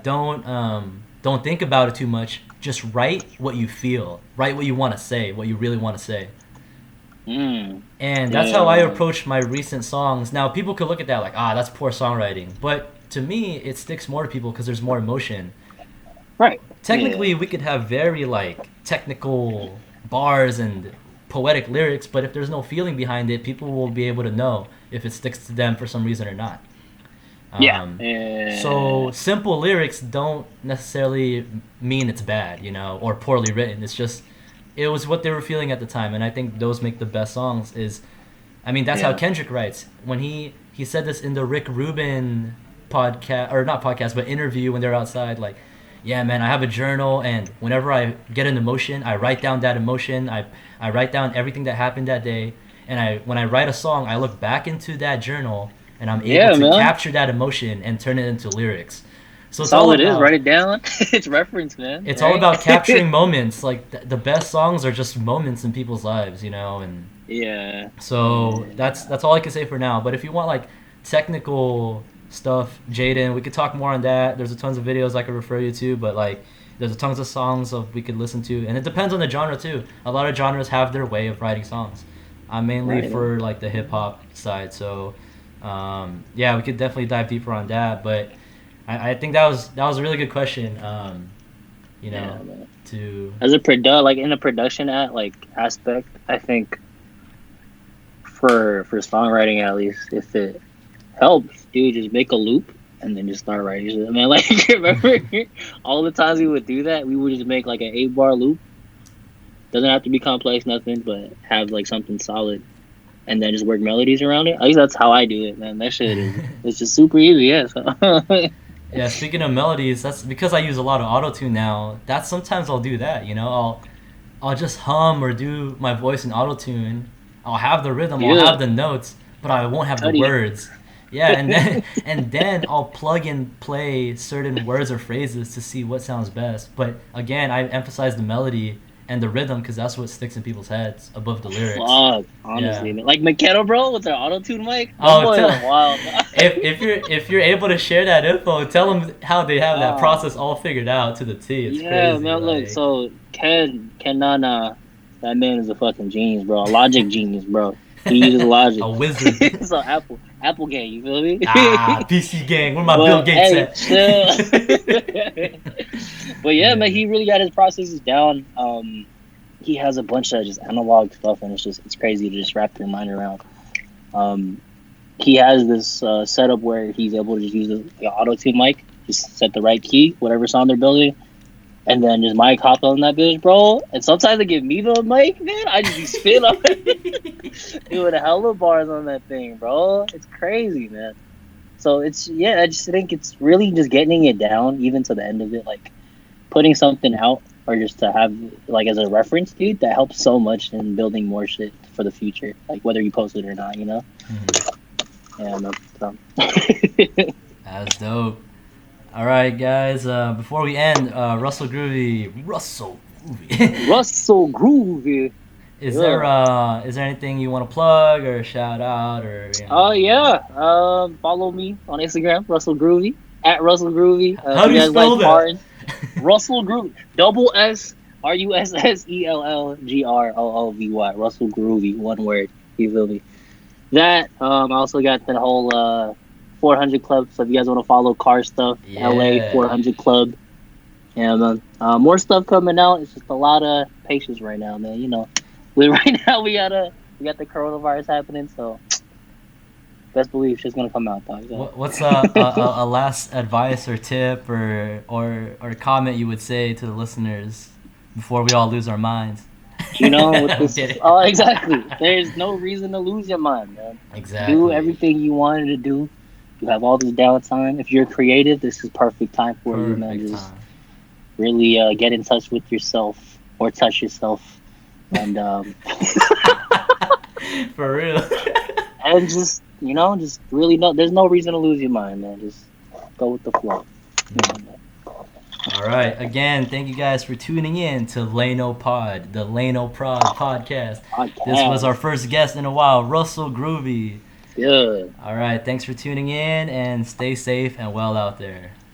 don't think about it too much, just write what you feel, write what you want to say, what you really want to say. Mm. And that's how I Yeah. approach my recent songs. Now, people could look at that like, that's poor songwriting. But to me, it sticks more to people because there's more emotion. Right. technically we could have very like technical bars and poetic lyrics, but if there's no feeling behind it, people will be able to know if it sticks to them for some reason or not. So simple lyrics don't necessarily mean it's bad, you know, or poorly written. It's just it was what they were feeling at the time, and I think those make the best songs. I mean, that's how Kendrick writes. When he said this in the Rick Rubin podcast, or not podcast, but interview when they're outside, like, yeah, man, I have a journal, and whenever I get an emotion, I write down that emotion. I write down everything that happened that day, and when I write a song, I look back into that journal, and I'm able to capture that emotion and turn it into lyrics. So it's all it is. Write it down. It's reference, man. It's all about capturing moments. Like the best songs are just moments in people's lives, you know. And so that's all I can say for now. But if you want like technical stuff, Jaden, we could talk more on that. There's a tons of videos I could refer you to, but like there's a tons of songs we could listen to, and it depends on the genre too. A lot of genres have their way of writing songs. I'm mainly for like the hip hop side, so we could definitely dive deeper on that. But I think that was a really good question. You know, to as a in a production aspect, I think for songwriting at least, if it helps, dude, just make a loop and then just start writing shit. Man, like remember all the times we would do that, we would just make like an 8-bar loop. Doesn't have to be complex, nothing, but have like something solid, and then just work melodies around it. At least that's how I do it, man. That shit it's just super easy, yeah. So. Yeah, speaking of melodies, that's because I use a lot of auto-tune now. That's sometimes I'll do that, you know. I'll just hum or do my voice in auto-tune. I'll have the rhythm, I'll have the notes, but I won't have the words. Yeah, and then I'll plug and play certain words or phrases to see what sounds best. But again, I emphasize the melody and the rhythm because that's what sticks in people's heads above the lyrics. Fuck, honestly, man. Like McKenna, bro, with their auto-tune mic. Wild. if you're able to share that info, tell them how they have that process all figured out to the T. It's crazy. Man. Look, so Ken Nana, that man is a fucking genius, bro. A logic genius, bro. He uses logic. A wizard. So Apple gang, you feel me? PC gang. Where my Bill Gates at? But man, he really got his processes down. He has a bunch of just analog stuff, and it's crazy to just wrap your mind around. He has this setup where he's able to just use the auto-tune mic, just set the right key, whatever song they're building, and then just mic hop on that bitch, bro. And sometimes they give me the mic, man. I just be spit on it. Doing a hell of bars on that thing, bro. It's crazy, man. So I just think it's really just getting it down, even to the end of it, like putting something out or just to have like as a reference, dude, that helps so much in building more shit for the future, like whether you post it or not, you know. Yeah, that's dope. All right, guys. Before we end, Russell Groovy. Is there anything you want to plug or shout out or? Follow me on Instagram, Russell Groovy @RussellGroovy. How do you spell that? Russell Groovy. Double S RussellGroovy. Russell Groovy, one word. You feel me? That I also got the whole 400 Club. So if you guys want to follow car stuff, LA 400 Club. And more stuff coming out. It's just a lot of patience right now, man. You know, we got the coronavirus happening, so best believe shit's gonna come out, dog. So. What's a last advice or tip or comment you would say to the listeners before we all lose our minds? You know, with this, exactly. There's no reason to lose your mind, man. Exactly. Do everything you wanted to do. You have all this downtime. If you're creative, this is perfect time for you, man. Just really get in touch with yourself or touch yourself, and for real. And just just really there's no reason to lose your mind, man. Just go with the flow. All right. Again, thank you guys for tuning in to Layno Pod, the LaynoProd podcast. This was our first guest in a while, Russell Groovy. Good. All right. Thanks for tuning in and stay safe and well out there.